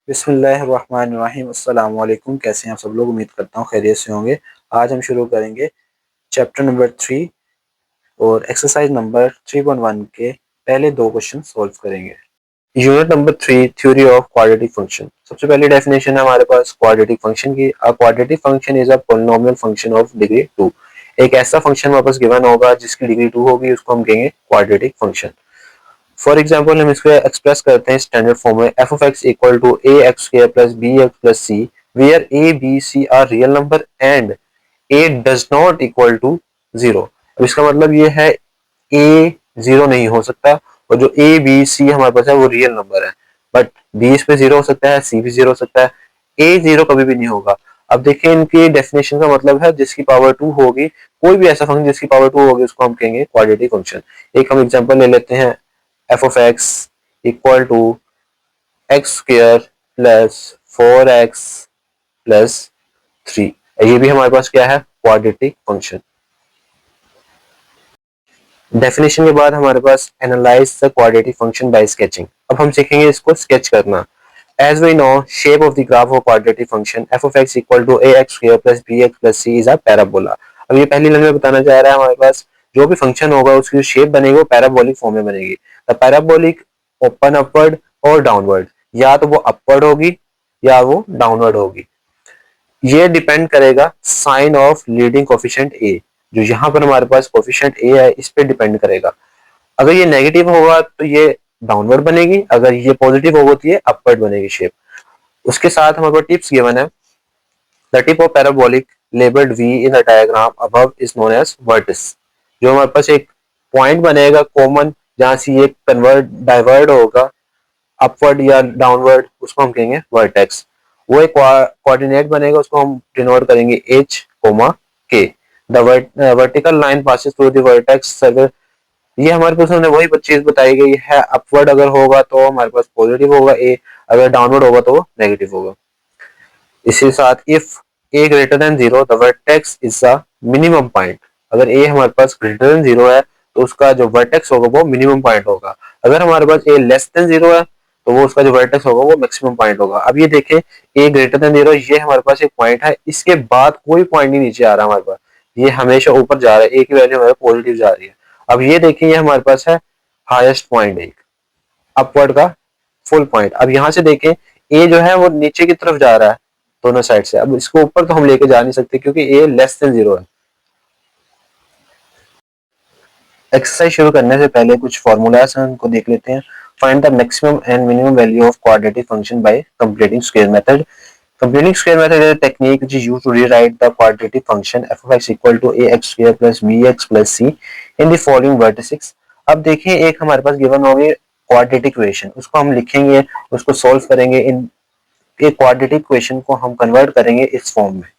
बिस्मिल्लाहिर्रहमानिर्रहीम। अस्सलाम वालेकुम। कैसे हैं आप सब लोग? उम्मीद करता हूँ खैरियत से होंगे। आज हम शुरू करेंगे चैप्टर नंबर 3 और एक्सरसाइज नंबर 3.1 के पहले दो क्वेश्चन सॉल्व करेंगे। Unit number 3, theory of quadratic function. सबसे पहले डेफिनेशन है हमारे पास क्वाड्रेटिक फंक्शन की। A quadratic function is a polynomial function of degree 2। एक ऐसा फंक्शन हमारे पास गिवन होगा जिसकी डिग्री 2 होगी, उसको हम कहेंगे क्वाड्रेटिक फंक्शन। फॉर एग्जाम्पल हम इसको एक्सप्रेस करते हैं स्टैंडर्ड फॉर्म में f of x equal to a x square plus b x plus c, where a b c are real number and a does not equal to zero. अब इसका मतलब ये है ए जीरो नहीं हो सकता और जो ए बी सी हमारे पास है वो रियल नंबर है, बट बी इस पे जीरो हो सकता है, सी भी जीरो हो सकता है, ए जीरो कभी भी नहीं होगा। अब देखिए इनकी डेफिनेशन का मतलब है जिसकी पावर 2 होगी, कोई भी ऐसा फंक्शन जिसकी पावर 2 होगी उसको हम कहेंगे क्वाड्रेटिक फंक्शन। एक हम एग्जांपल ले लेते हैं f of x equal to x square plus 4x plus 3। ये भी हमारे पास क्या है? Quadratic function. डेफिनेशन के बाद हमारे पास analyse the quadratic function by sketching. अब हम सीखेंगे इसको स्केच करना। As we know, shape of the graph of quadratic function f of x equal to ax square plus bx plus c is a parabola। अब ये पहली line में बताना चाह रहा है हमारे पास जो भी फंक्शन होगा उसकी जो शेप बनेगी वो पैराबोलिक फॉर्म में बनेगी। द पैराबोलिक ओपन अपवर्ड और डाउनवर्ड, या तो वो अपवर्ड होगी या वो डाउनवर्ड होगी। ये डिपेंड करेगा साइन ऑफ लीडिंग कोफिशिएंट ए, जो यहाँ पर हमारे पास कोफिशिएंट ए है इस पे डिपेंड करेगा। अगर ये नेगेटिव होगा तो ये डाउनवर्ड बनेगी, अगर ये पॉजिटिव होगा तो ये अपवर्ड बनेगी शेप। उसके साथ हमारे पास टिप्स गिवन है। The tip of parabolic labelled V in the diagram above is known as vertex. जो हमारे पास एक पॉइंट बनेगा कॉमन जहां से ये कन्वर्ट डाइवर्ट होगा अपवर्ड या डाउनवर्ड, उसको हम कहेंगे वर्टेक्स। वो एक कोऑर्डिनेट बनेगा, उसको हम डिनोट करेंगे h, k। The vertical line passes through the vertex circle. ये हमारे पास वही चीज बताई गई है, अपवर्ड अगर होगा तो हमारे पास पॉजिटिव होगा ए, अगर डाउनवर्ड होगा तो वो नेगेटिव होगा। इसी साथ if A greater than zero the vertex is a minimum point. अगर ए हमारे पास ग्रेटर देन जीरो है तो उसका जो वर्टेक्स होगा वो मिनिमम पॉइंट होगा। अगर हमारे पास ए लेस देन जीरो है तो वो उसका जो वर्टेक्स होगा वो मैक्सिमम पॉइंट होगा। अब ये देखें ए ग्रेटर देन जीरो, ये हमारे पास एक पॉइंट है, इसके बाद कोई पॉइंट नहीं नीचे आ रहा हमारे पास, ये हमेशा ऊपर जा रहा है, ए की वैल्यू हमारे पॉजिटिव जा रही है। अब ये देखिए ये हमारे पास है हाईएस्ट पॉइंट एक अपवर्ड का फुल पॉइंट। अब यहाँ से देखें ए जो है वो नीचे की तरफ जा रहा है दोनों साइड से, अब इसको ऊपर तो हम लेके जा नहीं सकते क्योंकि ए लेस देन जीरो है। एक्सरसाइज शुरू करने से पहले कुछ फॉर्मूलाज हैं उनको देख लेते हैं। Find the maximum and minimum value of quadratic function bye completing square method. Completing square method is a technique which is used to rewrite the quadratic function f of x equal to ax square plus bx plus c in the following vertices। अब देखिए एक हमारे पास given होगी quadratic equation, उसको हम लिखेंगे, उसको सॉल्व करेंगे, इन एक क्वाड्रेटिक इक्वेशन को हम कन्वर्ट करेंगे इस फॉर्म में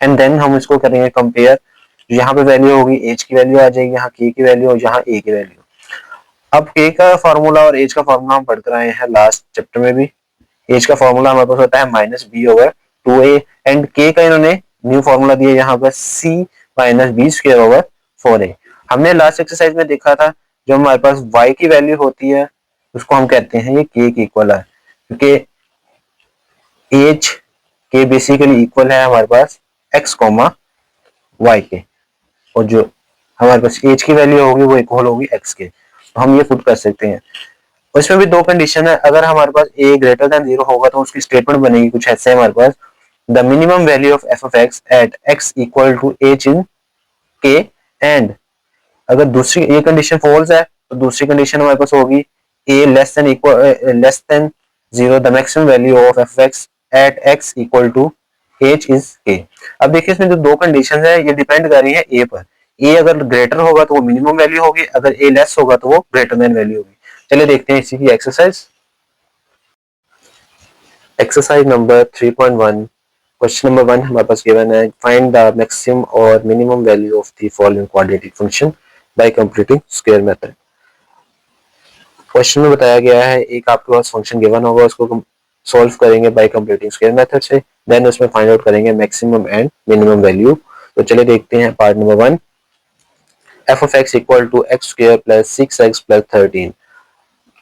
एंड देन हम इसको करेंगे कंपेयर। यहाँ पे वैल्यू होगी एच की वैल्यू आ जाएगी, यहाँ के की वैल्यू और यहाँ ए की वैल्यू। अब के का फॉर्मूला और एच का फॉर्मूला हम पढ़ कर आए हैं लास्ट चैप्टर में भी। एच का फॉर्मूला हमारे पास होता है minus b over 2a and के का इन्होंने न्यू फॉर्मूला दिया यहाँ पर C minus B square over 4a। हमने लास्ट एक्सरसाइज में देखा था जो हमारे पास y की वैल्यू होती है उसको हम कहते हैं ये k की इक्वल है, क्योंकि एच के बेसिकली इक्वल है हमारे पास x y के, और जो हमारे पास एच की वैल्यू होगी वो इक्वल होगी x के। तो हम ये पुट कर सकते हैं। उसमें भी दो कंडीशन है, अगर हमारे पास a ग्रेटर देन जीरो होगा तो उसकी स्टेटमेंट बनेगी कुछ ऐसे हमारे पास the minimum value of f of x at x equal to h in k and अगर दूसरी ये कंडीशन फॉल्स है तो दूसरी कंडीशन हमारे पास होगी a less than zero the maximum value of f of x at x equal to h is k। अब देखिए इसमें जो दो कंडीशन है ये डिपेंड कर रही है a पर। a अगर ग्रेटर होगा तो वो मिनिमम वैल्यू होगी, अगर a लेस होगा तो वो ग्रेटर देन वैल्यू होगी। चलिए देखते हैं इसी की exercise. Exercise number 3.1 question number 1 हमारे पास गिवन है फाइंड द मैक्सिमम और minimum value of the following quadratic function bye completing square method. Question में बताया गया है एक आपके पास फंक्शन गिवन होगा, उसको सॉल्व करेंगे बाय कंप्लीटिंग स्क्वायर मेथड से, देन उसमें फाइंड आउट करेंगे मैक्सिमम एंड मिनिमम वैल्यू। तो चलिए देखते हैं part number 1। f of x equal to x square plus 6x plus 13।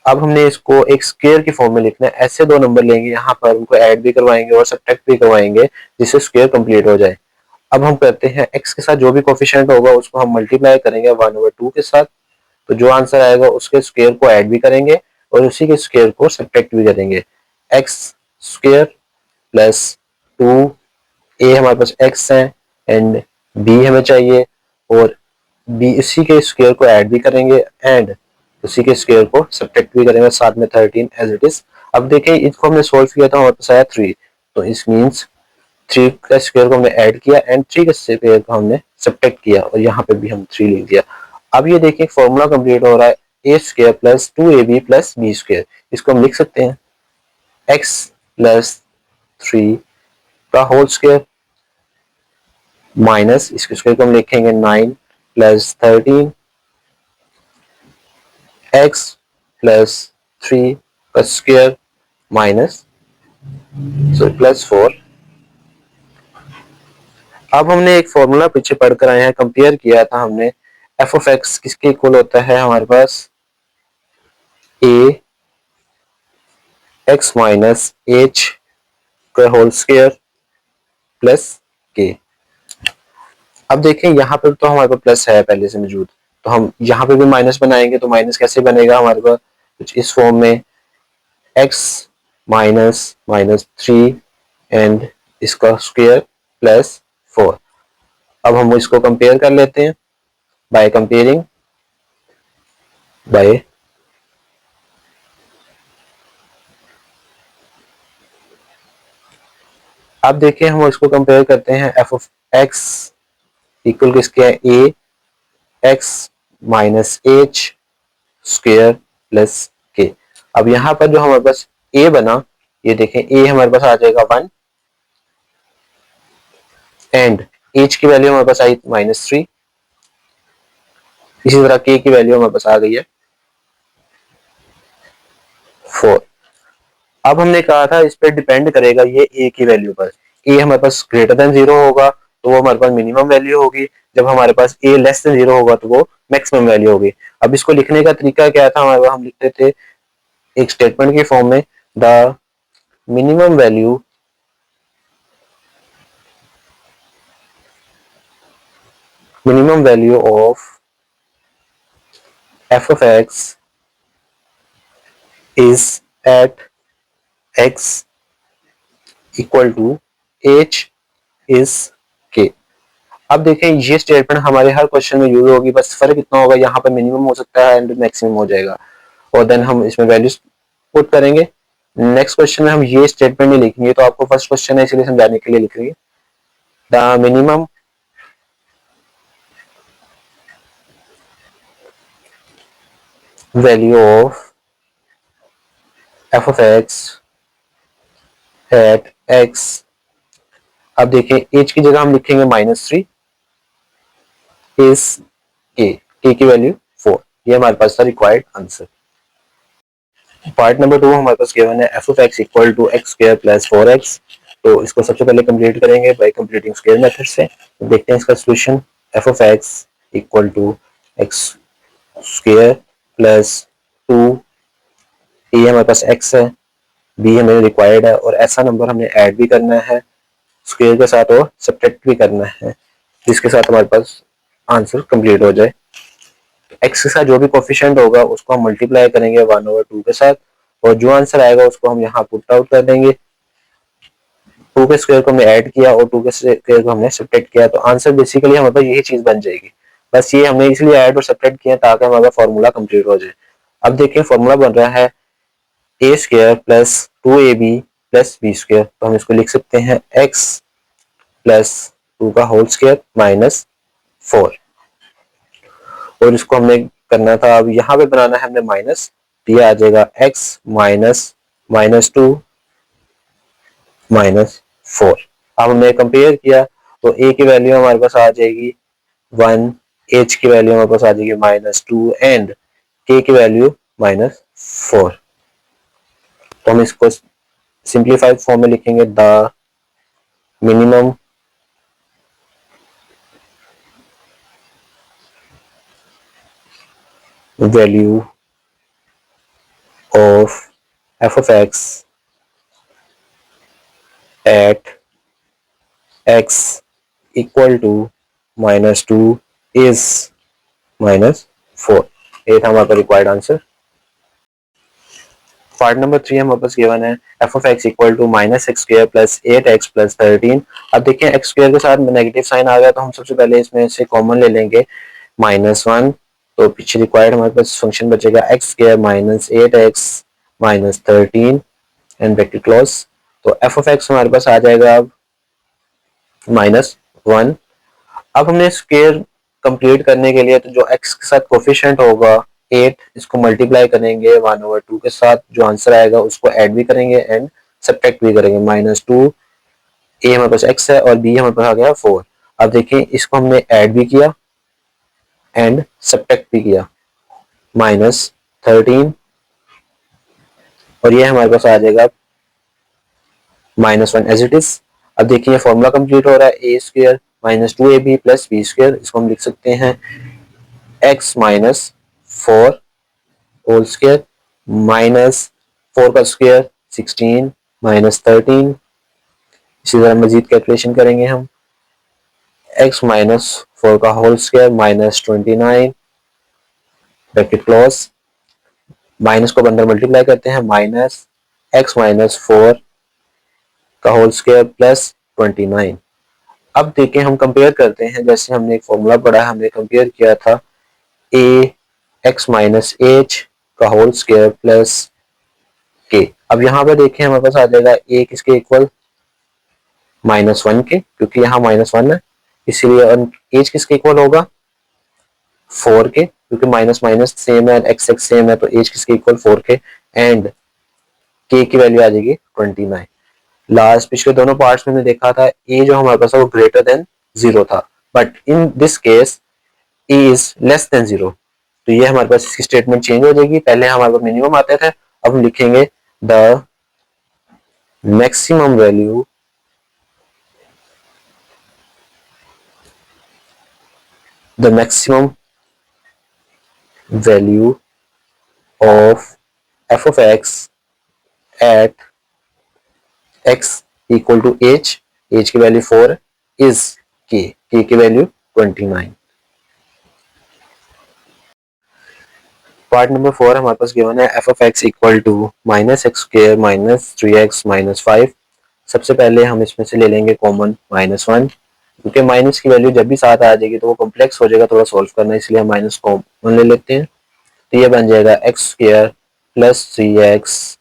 अब हमने इसको एक स्क्वायर की फॉर्म में लिखना है। ऐसे दो नंबर लेंगे, यहाँ पर उनको ऐड भी करवाएंगे और सब्ट्रैक्ट भी करवाएंगे जिससे स्क्वायर कंप्लीट हो जाए। अब हम करते हैं x के साथ जो भी कोफिशिएंट होगा उसको हम मल्टीप्लाई करेंगे 1/2 के साथ, तो जो आंसर आएगा उसके स्क्वायर को ऐड भी करेंगे और उसी के स्क्वायर को सब्ट्रैक्ट भी करेंगे। x स्क्वायर प्लस 2, a हमारे पास x है एंड b हमें चाहिए, और b इसी के स्क्वायर को ऐड भी करेंगे एंड उसी के स्क्वायर को सब्ट्रैक्ट भी करेंगे, साथ में 13 एज इट इज। अब देखिए इसको हमने सोल्व किया था, हमारे पास आया 3, तो इस मीन्स 3 का स्क्वायर को हमने ऐड किया एंड 3 का स्क्वायर को हमने सब्ट्रैक्ट किया और यहाँ पे भी हम 3 लिख दिया। अब ये देखिए फॉर्मूला कंप्लीट हो रहा है, a square plus 2ab plus b square. इसको हम लिख सकते हैं x प्लस 3 का होल स्क्वायर माइनस इसके स्क्वायर को हम लिखेंगे 9 प्लस 13 x प्लस 3 का स्क्वायर माइनस प्लस 4। अब हमने एक फॉर्मूला पीछे पढ़कर आए हैं, कंपेयर किया था हमने, एफ ऑफ एक्स किसके इक्वल होता है हमारे पास ए एक्स माइनस एच का होल स्क्वायर प्लस के। अब देखें यहाँ पर तो हमारे पास प्लस है पहले से मौजूद, तो हम यहाँ पे भी माइनस बनाएंगे, तो माइनस कैसे बनेगा हमारे पास कुछ इस फॉर्म में, एक्स माइनस माइनस 3 एंड इसका स्क्वायर प्लस 4। अब हम इसको कंपेयर कर लेते हैं बाय कंपेयरिंग बाय अब देखिए हम इसको कंपेयर करते हैं, एफ ऑफ एक्स इक्वल किसके है A X minus H square plus K. अब यहाँ पर जो हमारे पास ए बना, ये देखें ए हमारे पास आ जाएगा 1 एंड एच की वैल्यू हमारे पास आई -3, इसी तरह के की वैल्यू हमारे पास आ गई है 4। अब हमने कहा था इस पर डिपेंड करेगा ये ए की वैल्यू पर, ए हमारे पास ग्रेटर देन 0 होगा तो वो हमारे पास मिनिमम वैल्यू होगी, जब हमारे पास ए लेस देन 0 होगा तो वो मैक्सिमम वैल्यू होगी। अब इसको लिखने का तरीका क्या था हमारे पास, हम लिखते थे एक स्टेटमेंट के फॉर्म में, the minimum value of f of x is at x equal to h is k. अब देखें ये स्टेटमेंट हमारे हर क्वेश्चन में यूज होगी, बस फर्क इतना होगा यहाँ पे मिनिमम हो सकता है एंड मैक्सिमम हो जाएगा, और देन हम इसमें वैल्यूज पुट करेंगे। नेक्स्ट क्वेश्चन में हम ये स्टेटमेंट नहीं लिखेंगे, तो आपको फर्स्ट क्वेश्चन है इसलिए समझाने के लिए लिखेंगे, the minimum value of f of x at x. अब देखें एच की जगह हम लिखेंगे -3 इज के की वैल्यू 4। ये हमारे पास था रिक्वायर्ड आंसर। पार्ट नंबर 2 हमारे पास गिवन है f of x equal to x square plus 4x। तो इसको सबसे पहले कंप्लीट करेंगे बाय कंप्लीटिंग स्क्वायर मेथड से। तो देखते हैं इसका solution, f of x equal to x square plus 2, a हमारे पास x है, बी हमें रिक्वायर्ड है और ऐसा नंबर हमने ऐड भी करना है स्क्वायर के साथ और सब्ट्रैक्ट भी करना है, जिसके साथ हमारे पास आंसर कंप्लीट हो जाए। एक्स के साथ जो भी कोफिशिएंट होगा उसको हम मल्टीप्लाई करेंगे 1/2 के साथ, और जो आंसर आएगा उसको हम यहाँ पुट आउट कर देंगे। 2 के स्क्वायर को हमने ऐड किया और 2 के स्क्वायर को हमने सब्ट्रैक्ट किया, तो आंसर बेसिकली हमारे पास यही चीज बन जाएगी। बस ये हमने इसलिए ऐड और सब्ट्रैक्ट किया ताकि हमारा फॉर्मूला कंप्लीट हो जाए। अब देखिए फॉर्मूला बन रहा है A square plus 2ab plus B square, तो हम इसको लिख सकते हैं एक्स प्लस 2 का होल स्क्वायर माइनस 4, और इसको हमने करना था, अब यहाँ पे बनाना है हमने माइनस, तो ये आ जाएगा x माइनस -2 माइनस 4। अब हमने कंपेयर किया तो a की वैल्यू हमारे पास आ जाएगी 1, h की वैल्यू हमारे पास आ जाएगी -2 एंड k की वैल्यू -4। तो हम इसको सिंप्लीफाइड फॉर्म में लिखेंगे, the minimum value of f of x at x equal to -2 is -4। ये था हमारा रिक्वायर्ड आंसर। पार्ट नंबर 3 हमारे पास गिवन है f of x equal to -x² plus 8x plus 13। अब देखिए एक्स स्क्वायर के साथ नेगेटिव साइन आ गया तो हम सबसे पहले इसमें से कॉमन ले लेंगे -1, तो पीछे रिक्वायर्ड हमारे पास फंक्शन बचेगा x² minus 8x minus 13 and bracket close. तो एफ ऑफ एक्स हमारे पास आ जाएगा अब -1। अब हमने स्क्वायर कंप्लीट करने के लिए तो जो x के साथ कोफिशिएंट होगा 8, इसको मल्टीप्लाई करेंगे 1/2 के साथ, जो आंसर आएगा उसको ऐड भी करेंगे एंड सब्ट्रैक्ट भी करेंगे। -2 a हमारे पास x है और b हमारे पास आ गया 4। अब देखिए इसको हमने ऐड भी किया एंड सब्ट्रैक्ट भी किया, -13 और ये हमारे पास आ जाएगा -1 एज इट इज। अब देखिए फॉर्मूला कंप्लीट हो रहा है a² -2ab प्लस b², इसको हम लिख सकते हैं x minus 4 whole square minus 4 का स्क्वायर 16 माइनस 13। इसी तरह मजीद कैलकुलेशन करेंगे हम, x माइनस 4 का whole square minus 29 bracket close, minus को अंदर मल्टीप्लाई करते हैं माइनस x माइनस 4 का होल स्क्वायर प्लस 29। अब देखें हम कंपेयर करते हैं, जैसे हमने एक फॉर्मूला पढ़ा है, हमने कंपेयर किया था a x माइनस h का होल स्क्वायर प्लस k। अब यहाँ पे देखें हमारे पास आ जाएगा a किसके इक्वल -1 के, क्योंकि यहाँ -1 है, इसीलिए h किसके इक्वल होगा 4 के, क्योंकि माइनस माइनस सेम है, x x सेम है, तो h किसके इक्वल 4 के एंड k की वैल्यू आ जाएगी 29। लास्ट पिछले दोनों पार्ट्स में हमने देखा था a जो हमारे पास है वो ग्रेटर देन 0 था, but in this case a is less than 0, तो ये हमारे पास इसकी स्टेटमेंट चेंज हो जाएगी। पहले हमारे पास मिनिमम आते थे, अब हम लिखेंगे the maximum value of f of x at x equal to h की वैल्यू 4 is k की वैल्यू 29। पार्ट नंबर 4 हमारे पास गिवन है f of x equal to -x² minus 3x minus 5। सबसे पहले हम इसमें से ले लेंगे कॉमन -1, क्योंकि माइनस की वैल्यू जब भी साथ आ जाएगी तो वो कॉम्प्लेक्स हो जाएगा थोड़ा सॉल्व करना, इसलिए हम माइनस कॉमन ले लेते हैं। तो ये बन जाएगा x² प्लस 3x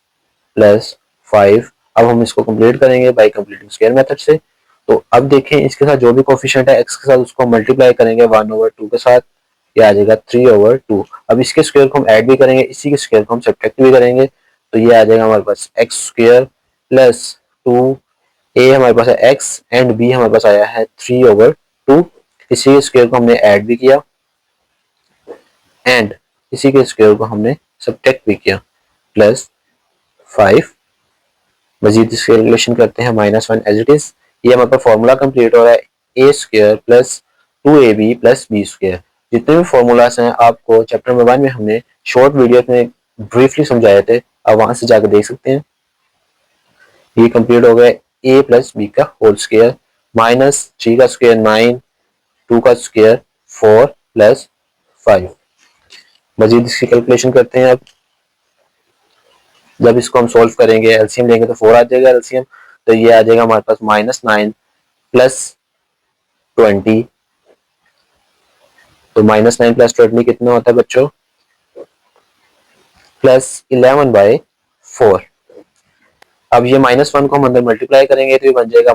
प्लस 5। अब हम इसको कंप्लीट करेंगे बाय कंप्लीटिंग स्क्वायर मेथड से। तो अब देखें इसके साथ जो भी कोफिशिएंट है x के साथ उसको मल्टीप्लाई करेंगे 1/2 के साथ, ये आ जाएगा 3/2। अब इसके स्क्वायर को हम ऐड भी करेंगे, इसी के स्क्वायर को हम सब्ट्रैक्ट भी करेंगे, तो ये आ जाएगा हमारे पास x² प्लस 2, a हमारे पास है x एंड b हमारे पास आया है 3/2। इसी के स्क्वायर को हमने ऐड भी किया एंड इसी के स्क्वायर को हमने सब्ट्रैक्ट भी किया प्लस 5। मजीद इसकी कैलकुलेशन करते हैं -1 एज इट इज। ये हमारे पास फॉर्मूला कंप्लीट हो रहा है a² plus 2ab plus b²। जितने भी फॉर्मूलाज हैं आपको चैप्टर नंबर 1 में हमने शॉर्ट वीडियो में ब्रीफली समझाए थे, आप वहां से जाकर देख सकते हैं। ये कंप्लीट हो गया a प्लस b का होल स्क्वायर माइनस 3 का स्क्वायर 9, 2 का स्क्वायर 4 प्लस 5। मजीद इसकी कैलकुलेशन करते हैं। अब जब इसको हम सॉल्व करेंगे एलसीएम लेंगे तो 4 आ जाएगा एलसीएम, तो ये आ जाएगा हमारे पास -9 प्लस 20। तो -9 प्लस 20 कितना होता है बच्चों, +11/4। अब ये -1 को हम अंदर मल्टीप्लाई करेंगे तो ये बन जाएगा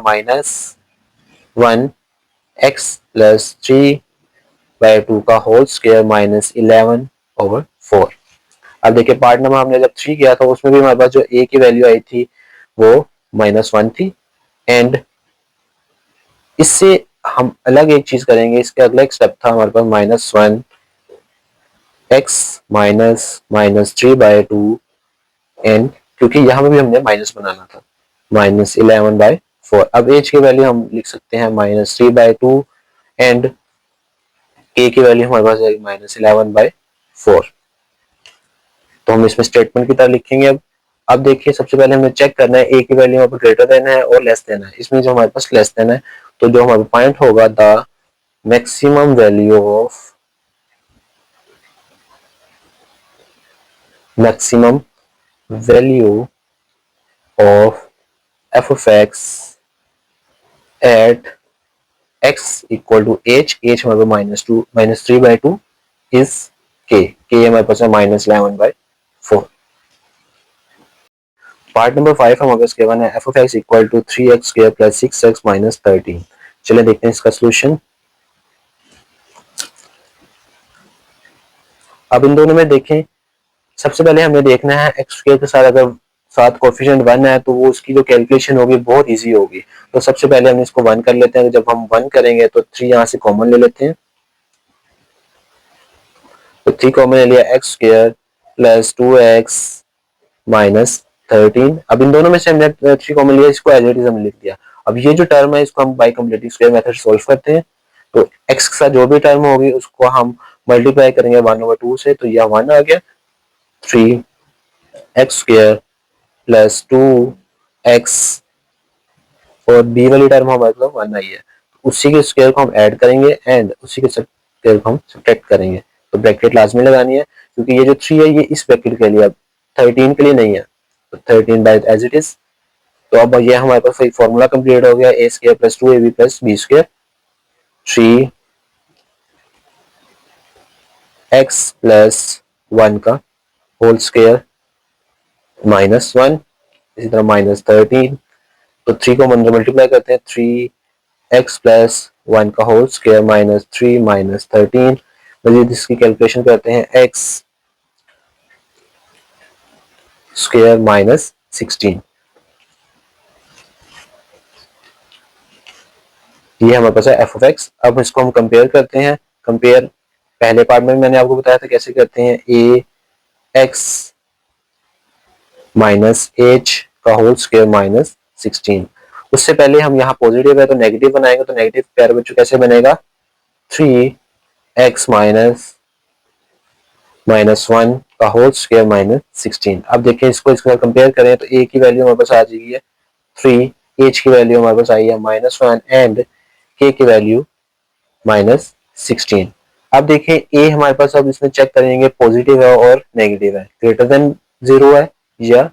-1x प्लस 3/2 का होल स्क्वायर -11/4। अब देखिए पार्ट नंबर हमने जब 3 किया था उसमें भी हमारे पास जो a की वैल्यू आई थी वो -1 थी, एंड इससे हम अलग एक चीज करेंगे, इसका अगला एक स्टेप था हमारे पास -1x माइनस 3/2 एंड क्योंकि यहाँ पे भी हमने माइनस बनाना था -11/4। अब h की वैल्यू हम लिख सकते हैं -3/2 एंड k की वैल्यू हमारे पास है -11/4। तो हम इसमें स्टेटमेंट की तरह लिखेंगे। अब देखिए सबसे पहले हमें चेक करना है ए की वैल्यू यहाँ पर ग्रेटर देन है और लेस देन है। इसमें जो हमारे पास लेस देन है तो जो हमारा पॉइंट होगा the maximum value of maximum value of f of x at x equal to h हमारे पास -3/2 is k हमारे पास है -11/4। पार्ट नंबर 5 हमारे पास गिवन है f of x equal to 3x square plus 6x minus 13। चलिए देखते हैं इसका सोल्यूशन। अब इन दोनों में देखें, सबसे पहले हमें देखना है एक्स स्क्वायर के साथ अगर साथ कोफिशिएंट 1 है तो वो उसकी जो कैलकुलेशन होगी बहुत इजी होगी। तो सबसे पहले हम इसको 1 कर लेते हैं। जब हम 1 करेंगे तो 3 यहाँ से कॉमन ले लेते हैं, तो 3 कॉमन ले लिया, x square plus 2x minus 13। अब इन दोनों में से हमने 3 कॉमन लिया, इसको एज इट इज हम लिख दिया। अब ये जो टर्म है इसको हम bye completing square method solve करते हैं। तो x के साथ जो भी टर्म होगी उसको हम मल्टीप्लाई करेंगे 1/2 से, तो यह 1 आ गया। 3x स्क्वायर प्लस 2x और b वाली टर्म हमारे पास 1 आई है, उसी के स्क्वायर को हम ऐड करेंगे एंड उसी के स्क्वायर को हम सब्ट्रैक्ट करेंगे। तो ब्रैकेट लाजमी लगानी है क्योंकि ये जो 3 है ये इस ब्रैकेट के लिए, अब 13 के लिए नहीं है, तो 13 बाय एज इट इज। तो अब ये हमारे पास एक फॉर्मूला कंप्लीट हो गया, A square plus 2ab plus B square, 3x plus 1 का होल स्क्वायर -1, इसी तरह -13। तो 3 को अंदर मल्टीप्लाई करते हैं, 3x प्लस 1 का होल स्क्वायर -3 -13। मजीद इसकी कैलकुलेशन करते हैं, x स्क्वायर -16। ये हमारे पास है एफ ऑफ एक्स। अब इसको हम कंपेयर करते हैं। कंपेयर पहले पार्ट में मैंने आपको बताया था कैसे करते हैं, ए एक्स माइनस एच का होल स्क्वायर -16। उससे पहले हम यहाँ पॉजिटिव है तो नेगेटिव बनाएंगे, तो नेगेटिव प्यारे बच्चों कैसे बनेगा, 3x -1 का होल स्क्वायर -16। अब देखिए इसको इसके साथ कंपेयर करें तो a की वैल्यू हमारे पास आ जाएगी है 3, h की वैल्यू हमारे पास आई है -1 एंड k की वैल्यू -16। अब देखें a हमारे पास, अब इसमें चेक करेंगे पॉजिटिव है और नेगेटिव है, ग्रेटर देन 0 है या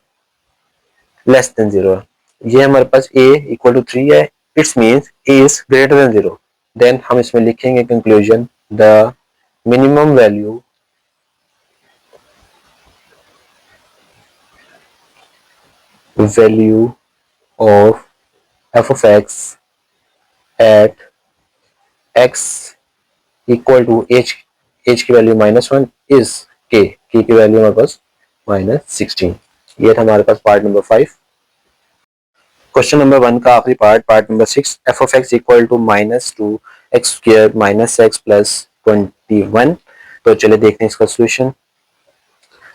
लेस देन 0 है। ये हमारे पास a इक्वल टू 3 है, it's means a is greater than 0। Then हम इसमें लिखेंगे conclusion, the minimum value of f of x at x equal to h की वैल्यू -1 is k की वैल्यू हमारे पास -16। ये था हमारे पास पार्ट नंबर 5। क्वेश्चन नंबर 1 का आखिरी part number 6, f of x equal to -2x square minus x plus 21। तो चलिए देखते हैं इसका सोल्यूशन।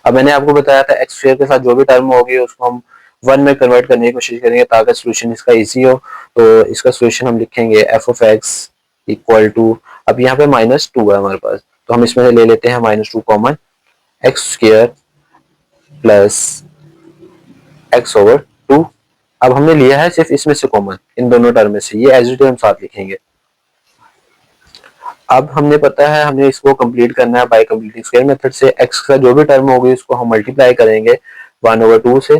अब मैंने आपको बताया था एक्स स्क्वायर के साथ जो भी टर्म होगी उसको हम 1 में कन्वर्ट करने की कोशिश करेंगे ताकि सोल्यूशन इसका इजी हो। तो इसका सोल्यूशन हम लिखेंगे f of x equal to, अब यहाँ पे -2 है हमारे पास तो हम इसमें से ले लेते हैं -2 common, x square plus x/2। अब हमने लिया है सिर्फ इसमें से कॉमन, इन दोनों टर्म में से, ये एज इट इज हम साथ लिखेंगे। अब हमने पता है हमने इसको कंप्लीट करना है बाय कंप्लीटिंग स्क्वायर मेथड से। x का जो भी टर्म होगी उसको हम मल्टीप्लाई करेंगे 1/2 से,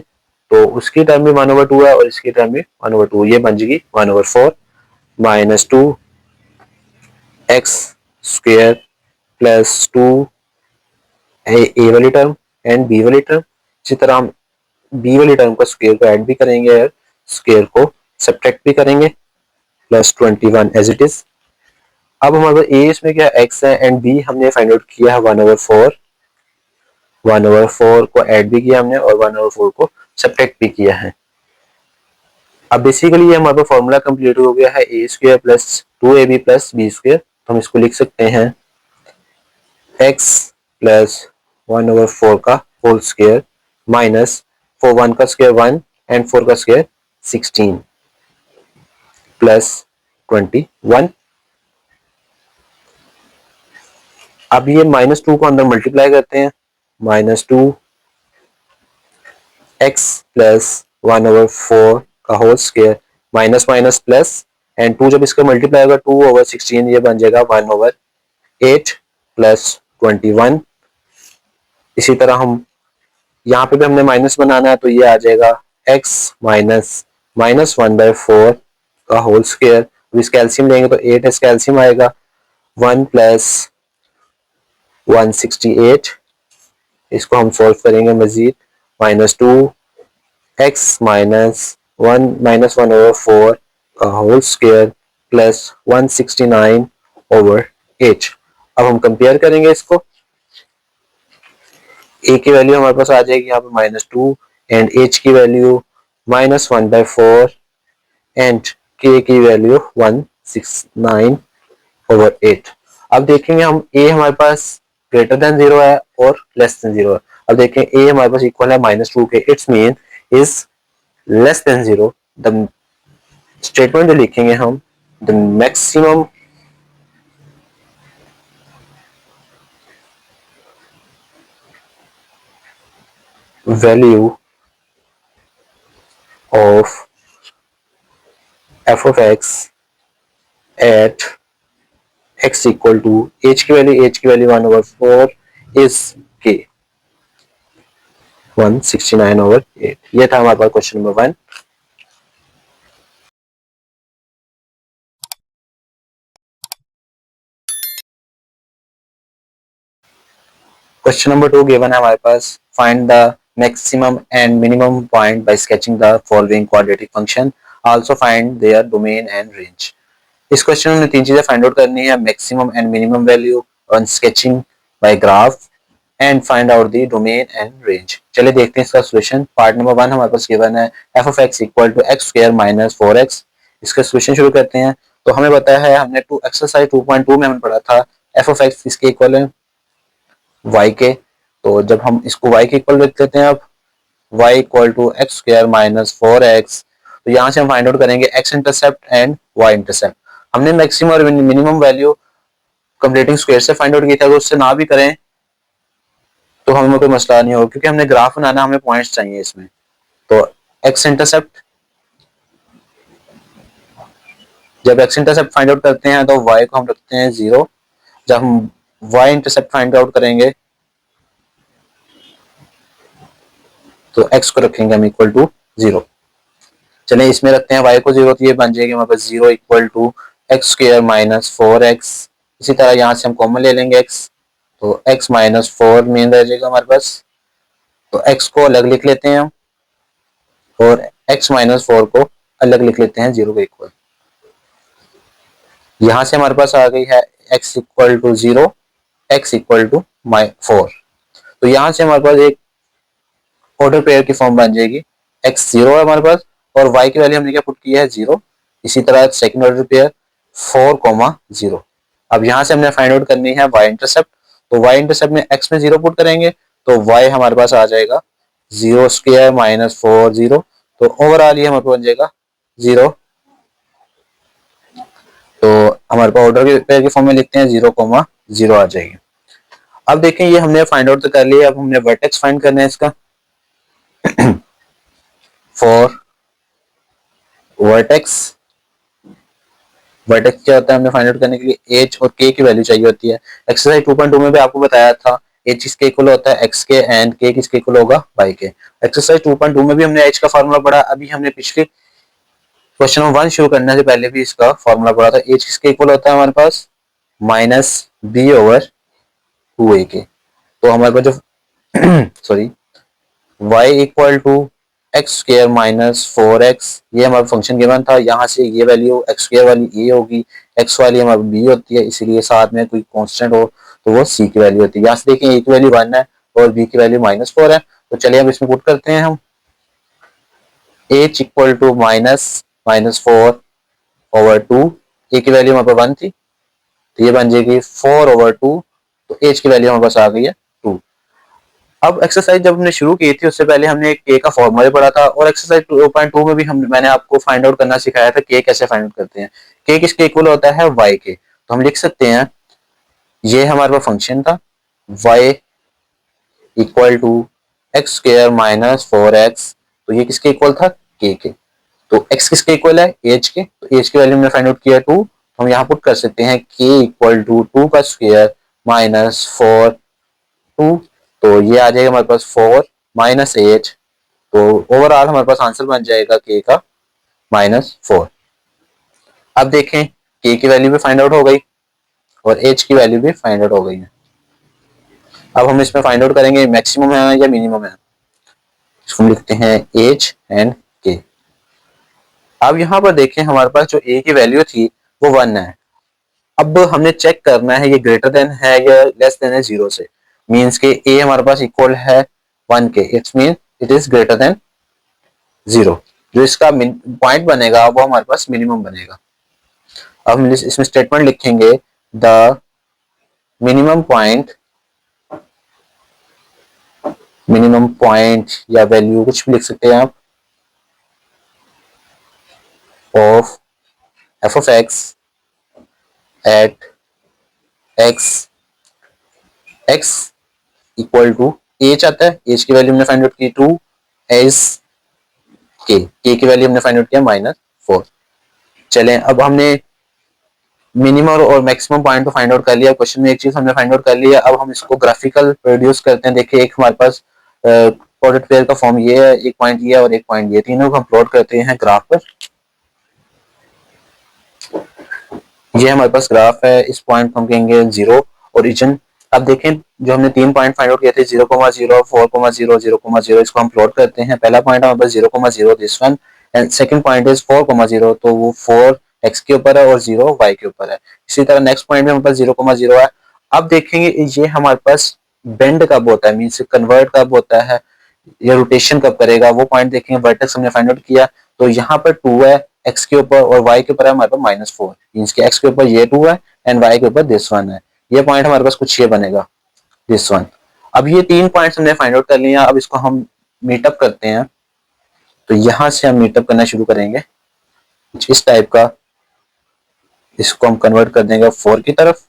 तो उसकी टर्म भी 1/2 है और इसकी टर्म भी 1/2, ये बन जाएगी 1/4 -2 एक्स स्क्वायर प्लस 2 ए वाली टर्म एंड बी वाली टर्म। इसी तरह हम बी वाली टर्म का स्क्वायर को ऐड भी करेंगे और स्क्वायर को सब्ट्रैक्ट भी करेंगे, प्लस 21 एज इट इज। अब हमारे पास ए इसमें क्या x है एंड b हमने फाइंड आउट किया है 1/4 को ऐड भी किया हमने और 1/4 को सब्ट्रैक्ट भी किया है। अब बेसिकली ये हमारा फॉर्मूला कंप्लीट हो गया है, A square plus 2ab plus B square. तो हम इसको लिख सकते हैं x प्लस 1/4 का होल स्क्वायर माइनस 1 का स्क्वायर 1 एंड 4 का स्क्वायर 16 प्लस 21। अब ये -2 को अंदर मल्टीप्लाई करते हैं, -2 x प्लस 1/4 का whole square minus minus plus and 2 जब इसका मल्टीप्लाई होगा 2/16 ये बन जाएगा 1/8 प्लस 21। इसी तरह हम यहाँ पे भी हमने माइनस बनाना है तो ये आ जाएगा x माइनस माइनस 1/4 का होल स्क्वायर। अब इस कैल्सियम लेंगे तो 8 इस कैल्सियम आएगा 1 प्लस 168। इसको हम सॉल्व करेंगे मजीद -2 x -1/4 का होल स्क्वायर प्लस 169/8। अब हम कंपेयर करेंगे इसको। a की वैल्यू हमारे पास आ जाएगी यहाँ पे -2 एंड h की वैल्यू -1/4 एंड k की वैल्यू 169/8। अब देखेंगे हम a हमारे पास ग्रेटर देन 0 है और लेस देन 0 है। अब देखें a हमारे पास इक्वल है -2 के, it's mean is less than 0। The statement जो लिखेंगे हम, the maximum value of f of x at x equal to h की वैल्यू 1/4 is k 169/8। ये था हमारे पास question number 1। Question number 2 given है हमारे पास, find the maximum and minimum point by sketching the following quadratic function, also find their domain and range. इस क्वेश्चन में हमें तीन चीजें फाइंड आउट करनी है, maximum and minimum value on sketching by graph and find out the domain and range. चलिए देखते हैं इसका सॉल्यूशन। पार्ट नंबर 1 हमारे पास गिवन है f of x equal to x square minus 4x। इसका सॉल्यूशन शुरू करते हैं। तो हमें पता है, हमने एक्सरसाइज 2.2 में हमने पढ़ा था f of x इसके इक्वल है y के। तो जब हम इसको y के इक्वल रख लेते हैं, अब y equal to x square minus 4x, तो यहाँ से हम फाइंड आउट करेंगे x intercept and y intercept. हमने मैक्सिमम और मिनिमम वैल्यू कंप्लीटिंग स्क्वायर से फाइंड आउट की था, अगर उससे ना भी करें तो हमें कोई मसला नहीं होगा, क्योंकि हमने ग्राफ बनाना, हमें पॉइंट्स चाहिए इसमें। तो x इंटरसेप्ट, जब x इंटरसेप्ट फाइंड आउट करते हैं तो y को हम रखते हैं 0। जब हम y इंटरसेप्ट फाइंड आउट करेंगे तो x को रखेंगे हम इक्वल टू 0। चलिए इसमें रखते हैं y को 0, तो ये बन जाएगी हमारे पास 0 equal to x square minus 4x। इसी तरह यहाँ से हम कॉमन ले लेंगे x, तो x माइनस 4 मेन रह जाएगा हमारे पास। तो x को अलग लिख लेते हैं हम और x माइनस 4 को अलग लिख लेते हैं 0 के इक्वल। यहाँ से हमारे पास आ गई है x equal to 0, x equal to 4। तो यहाँ से हमारे पास एक ऑर्डर पेयर की फॉर्म बन जाएगी। x 0 है हमारे पास और y की वैल्यू हमने क्या पुट की है 0। इसी तरह सेकंड ऑर्डर पेयर 4,0। अब यहाँ से हमने फाइंड आउट करनी है y इंटरसेप्ट। तो y इंटरसेप्ट में x में 0 पुट करेंगे तो y हमारे पास आ जाएगा 0 स्क्वायर माइनस 4 0। तो ओवरऑल ये हमारे पास बन जाएगा 0। तो हमारे पास ऑर्डर पेयर की फॉर्म में लिखते हैं 0,0 आ जाएगी। अब देखें ये हमने फाइंड आउट तो कर लिया, अब हमने वर्टेक्स फाइंड करना है इसका। फॉर वर्टेक्स, वर्टेक्स क्या होता है, हमें फाइंड आउट करने के लिए एच और के की वैल्यू चाहिए होती है। एक्सरसाइज 2.2 में भी आपको बताया था एच किसके इक्वल होता है एक्स के एंड के किसके इक्वल होगा वाई के। एक्सरसाइज 2.2 में भी हमने एच का फार्मूला पढ़ा, अभी हमने पिछले क्वेश्चन नंबर 1 शुरू करने से पहले भी इसका फार्मूला पढ़ा था। एच किसके इक्वल होता है हमारे पास माइनस बी ओवर 2a के। तो हमारे पास जो sorry y equal to x square minus 4x, ये हमारा फंक्शन गिवन था। यहाँ से ये वैल्यू एक्स स्क्वायर वाली ये होगी, एक्स वाली हमारी बी होती है, इसीलिए साथ में कोई कांस्टेंट हो तो वो सी की वैल्यू होती है। यहाँ से देखें ए की वैल्यू 1 है और बी की वैल्यू -4 है। तो चलिए अब इसमें पुट करते हैं हम एच इक्वल टू -4/2। ए की वैल्यू हमारे पास 1 थी तो ये बन जाएगी 4/2। तो एच की वैल्यू हमारे पास आ गई है 2। अब एक्सरसाइज जब हमने शुरू की थी उससे पहले हमने के का फॉर्मूला पढ़ा था और एक्सरसाइज 2.2 में भी मैंने आपको फाइंड आउट करना सिखाया था के कैसे फाइंड आउट करते हैं। के किसके इक्वल होता है वाई के। तो हम लिख सकते हैं ये हमारे पास फंक्शन था y equal to x square minus 4x, तो ये किसके इक्वल था, k के। तो x किसके इक्वल है, एज के, तो एज की वैल्यू हमने फाइंड आउट किया 2, तो हम यहाँ पुट कर सकते हैं k इक्वल टू 2 का स्क्वायर माइनस 4 2, तो ये आ जाएगा हमारे पास 4 माइनस 8, तो ओवरऑल हमारे पास आंसर बन जाएगा k का -4। अब देखें k की वैल्यू भी फाइंड आउट हो गई और h की वैल्यू भी फाइंड आउट हो गई है। अब हम इसमें फाइंड आउट करेंगे मैक्सिमम है या मिनिमम है। इसको हम लिखते हैं h एंड k। अब यहाँ पर देखें हमारे पास जो a की वैल्यू थी वो 1 है। अब हमने चेक करना है ये ग्रेटर देन है या लेस देन है 0 से, मीन्स के a हमारे पास इक्वल है 1 के, it's mean it is greater than 0। जो इसका पॉइंट बनेगा वो हमारे पास मिनिमम बनेगा। अब हम इसमें स्टेटमेंट लिखेंगे द मिनिमम पॉइंट या वैल्यू कुछ भी लिख सकते हैं आप of f of x at x equal to h आता है, एच की वैल्यू हमने फाइंड आउट की 2 एज के की वैल्यू हमने फाइंड आउट किया -4। चलें अब हमने मिनिमम और मैक्सिमम पॉइंट को फाइंड आउट कर लिया, क्वेश्चन में एक चीज हमने फाइंड आउट कर लिया। अब हम इसको ग्राफिकल प्रोड्यूस करते हैं। देखिए एक हमारे पास प्रोडक्ट पेयर का फॉर्म ये है, एक पॉइंट ये और एक पॉइंट ये, तीनों को हम प्लॉट करते हैं ग्राफ पर। ये हमारे पास ग्राफ है, इस पॉइंट को हम कहेंगे 0 ओरिजिन। अब देखें जो हमने 3 पॉइंट फाइंड आउट किए थे 0,0 4,0 0,0, इसको हम प्लॉट करते हैं। पहला पॉइंट हमारे पास 0,0 this one and second point is 4,0, तो वो 4 x के ऊपर है और 0 y के ऊपर है। इसी तरह नेक्स्ट पॉइंट में हमारे पास 0,0 है। अब देखेंगे ये हमारे पास बेंड कब होता है, मींस कन्वर्ट कब होता है या रोटेशन कब करेगा, वो पॉइंट देखेंगे। वर्टेक्स हमने फाइंड आउट किया, तो यहाँ पर 2 है x के ऊपर और y के ऊपर है हमारे पास -4, मींस के x के ऊपर ये 2 है एंड y के ऊपर दिस वन है। ये पॉइंट हमारे पास कुछ ये बनेगा दिस वन। अब ये 3 पॉइंट्स हमने फाइंड आउट कर लिया। अब इसको हम मीटअप करते हैं, तो यहां से हम मीटअप करना शुरू करेंगे कुछ इस टाइप का। इसको हम कन्वर्ट कर देंगे 4 की तरफ।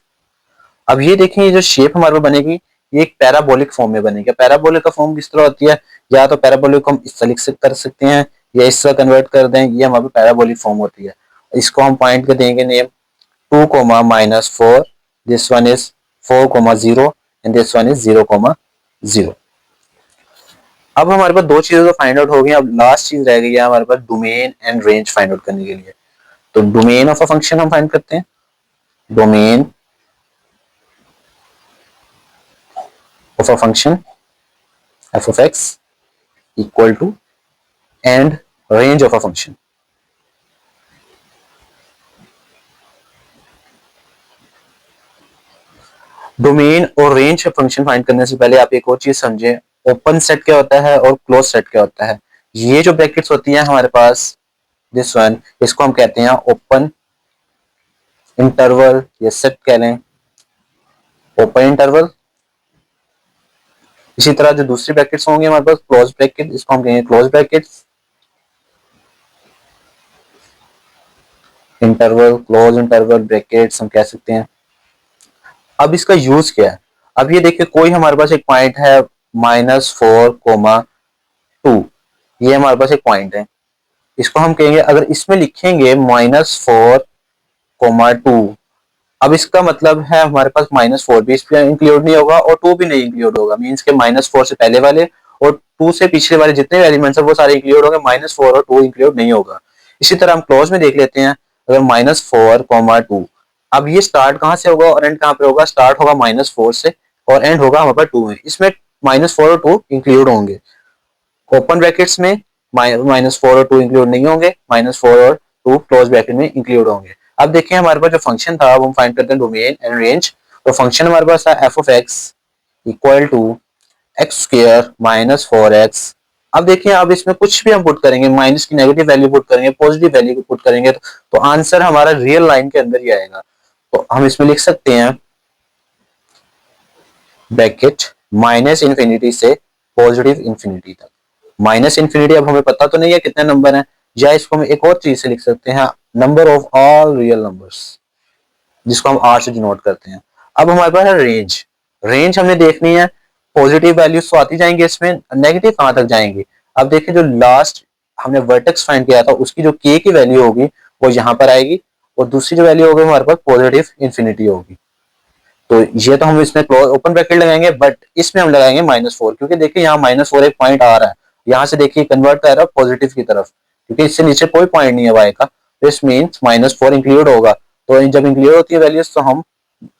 अब ये देखें ये जो शेप हमारे पास बनेगी ये एक पैराबोलिक फॉर्म में बनेगी। पैराबोलिक का फॉर्म किस तरह होती है, या तो पैराबोलिक को हम इस तरह कर सकते हैं या इस तरह कन्वर्ट कर दें, ये हमारे पैराबोलिक फॉर्म होती है। इसको हम पॉइंट कर देंगे name 2, -4, this one is 4,0 and this one is 0,0। अब हमारे पास दो चीजें तो फाइंड आउट हो गई। अब लास्ट चीज रह गई है हमारे पास domain and range find out करने के लिए। तो डोमेन ऑफ अ फंक्शन हम फाइंड करते हैं। Domain of a function f of x equal to and range of a function। Domain और रेंज फंक्शन फाइंड करने से पहले आप एक और चीज समझें, ओपन सेट क्या होता है और क्लोज सेट क्या होता है। ये जो ब्रैकेट्स होती हैं हमारे पास दिस वन, इसको हम कहते हैं ओपन इंटरवल या सेट कह लें, ओपन इंटरवल। इसी तरह जो दूसरी ब्रैकेट्स होंगे हमारे पास क्लोज ब्रैकेट, इसको हम कहेंगे close brackets. Interval, close interval, brackets हम कह सकते हैं। अब इसका यूज क्या है, अब ये देखिए कोई हमारे पास एक पॉइंट है -4,2, ये हमारे पास एक पॉइंट है। इसको हम कहेंगे, अगर इसमें लिखेंगे -4,2, अब इसका मतलब है हमारे पास -4 भी इसमें इंक्लूड नहीं होगा और 2 भी नहीं इंक्लूड होगा, मींस के -4 से पहले वाले और 2 से पिछले वाले जितने भी एलिमेंट्स है वो सारे इंक्लूड होंगे, -4 और 2 इंक्लूड नहीं होगा। इसी तरह हम क्लोज में देख लेते हैं, अगर -4,2, अब ये स्टार्ट कहां से होगा और एंड कहां पे होगा, स्टार्ट होगा -4 से और एंड होगा हमारे पास 2 में। इसमें -4 और 2 इंक्लूड होंगे। ओपन ब्रैकेट्स में -4 और 2 इंक्लूड नहीं होंगे, -4 और 2 क्लोज ब्रैकेट में इंक्लूड होंगे। अब देखिए हमारे पास जो फंक्शन था वो हम फाइंड करते हैं डोमेन एंड रेंज। तो फंक्शन हमारे पास था f of x equal to x square -4x। अब देखिए अब इसमें कुछ भी हम पुट करेंगे, माइनस की नेगेटिव वैल्यू पुट करेंगे, पॉजिटिव वैल्यू पुट करेंगे, तो आंसर हमारा रियल लाइन के अंदर ही आएगा। तो हम इसमें लिख सकते हैं ब्रैकेट -इन्फिनिटी से +इन्फिनिटी तक। -इन्फिनिटी अब हमें पता तो नहीं है कितने नंबर हैं, या इसको हम एक और चीज से लिख सकते हैं, number of all real numbers, जिसको हम r से डिनोट करते हैं। अब हमारे पास है रेंज। रेंज हमने देखनी है पॉजिटिव वैल्यूज तो आती जाएंगी, इसमें नेगेटिव कहां तक जाएंगी। अब देखिए जो लास्ट हमने वर्टेक्स फाइंड किया था उसकी जो k की वैल्यू होगी वो यहाँ पर आएगी, और दूसरी जो वैल्यू होगी हमारे पास पॉजिटिव इंफिनिटी होगी। तो ये तो हम इसमें ओपन ब्रैकेट लगाएंगे, बट इसमें हम लगाएंगे -4, क्योंकि देखिए यहाँ -4 एक पॉइंट आ रहा है, यहाँ से देखिए कन्वर्ट कर रहा है पॉजिटिव की तरफ, क्योंकि इससे नीचे कोई पॉइंट नहीं है y का, तो इस मीन्स -4 इंक्लूड होगा। तो जब इंक्लूड होती है वैल्यूज तो हम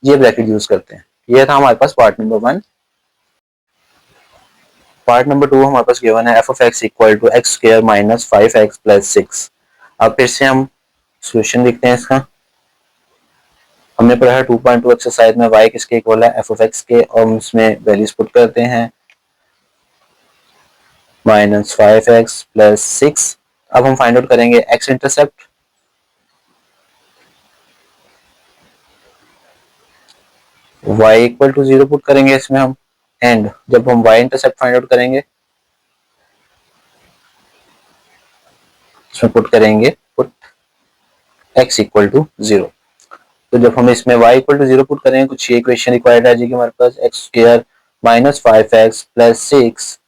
ये ब्रैकेट यूज करते हैं। ये था हमारे पास पार्ट नंबर 1। पार्ट नंबर 2 हमारे पास गिवन है f(x) equal to x square minus 5x plus 6। अब फिर से हम सोल्यूशन लिखते हैं इसका। हमने पढ़ा है 2.2 एक्सरसाइज में y किसके इक्वल है f(x) के, और हम इसमें वैल्यूज पुट करते हैं -5x प्लस 6। अब हम फाइंड आउट करेंगे x intercept. y equal to 0 put करेंगे इसमें हम, एंड जब हम y इंटरसेप्ट फाइंड आउट करेंगे इसमें पुट करेंगे पुट x इक्वल टू 0। तो जब हम इसमें y इक्वल टू 0 पुट करेंगे कुछ ये इक्वेशन रिक्वायर्ड है जी कि हमारे पास x square minus 5x plus 6,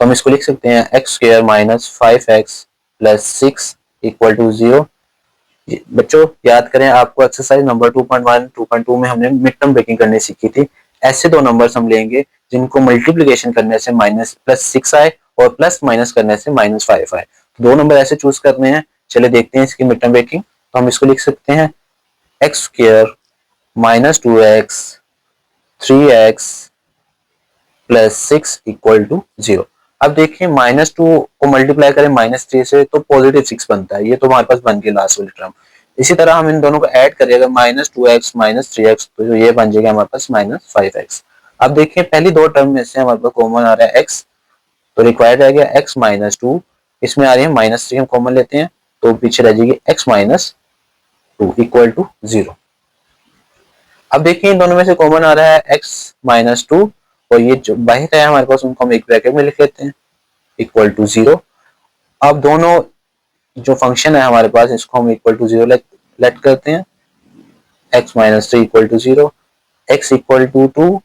तो हम इसको लिख सकते हैं x square minus 5x plus 6 equal to 0। बच्चों याद करें, आपको एक्सरसाइज नंबर 2.1 2.2 में हमने मिड टर्म ब्रेकिंग करनी सीखी थी। ऐसे दो नंबर्स हम लेंगे जिनको मल्टीप्लिकेशन करने से +6 आए और प्लस माइनस करने से -5 आए। तो दो नंबर ऐसे चूज करने हैं। चले देखते हैं इसकी मिड टर्म ब्रेकिंग। तो हम इसको लिख सकते हैं x square minus 2x 3x plus 6 equal to 0। अब देखिए -2 को मल्टीप्लाई करें -3 से तो +6 बनता है, ये तो हमारे पास बन गई लास्ट वाली टर्म। इसी तरह हम इन दोनों को ऐड करेंगे -2x -3x, तो जो ये बन जाएगा हमारे पास -5x। अब देखिए पहली दो टर्म में से हमारे पास कॉमन आ रहा है x, तो रिक्वायर्ड रह गया x -2, इसमें आ रही है -3 हम कॉमन लेते हैं तो पीछे रह जाएगी x -2 इक्वल टू 0। अब देखिए इन दोनों में से कॉमन आ रहा है x -2, और ये जो बाहर है हमारे पास उनको हम एक ब्रैकेट में लिख लेते हैं इक्वल टू 0। अब दोनों जो फंक्शन है हमारे पास इसको हम इक्वल टू 0 लेट करते हैं, x -3 equal to 0, x equal to 2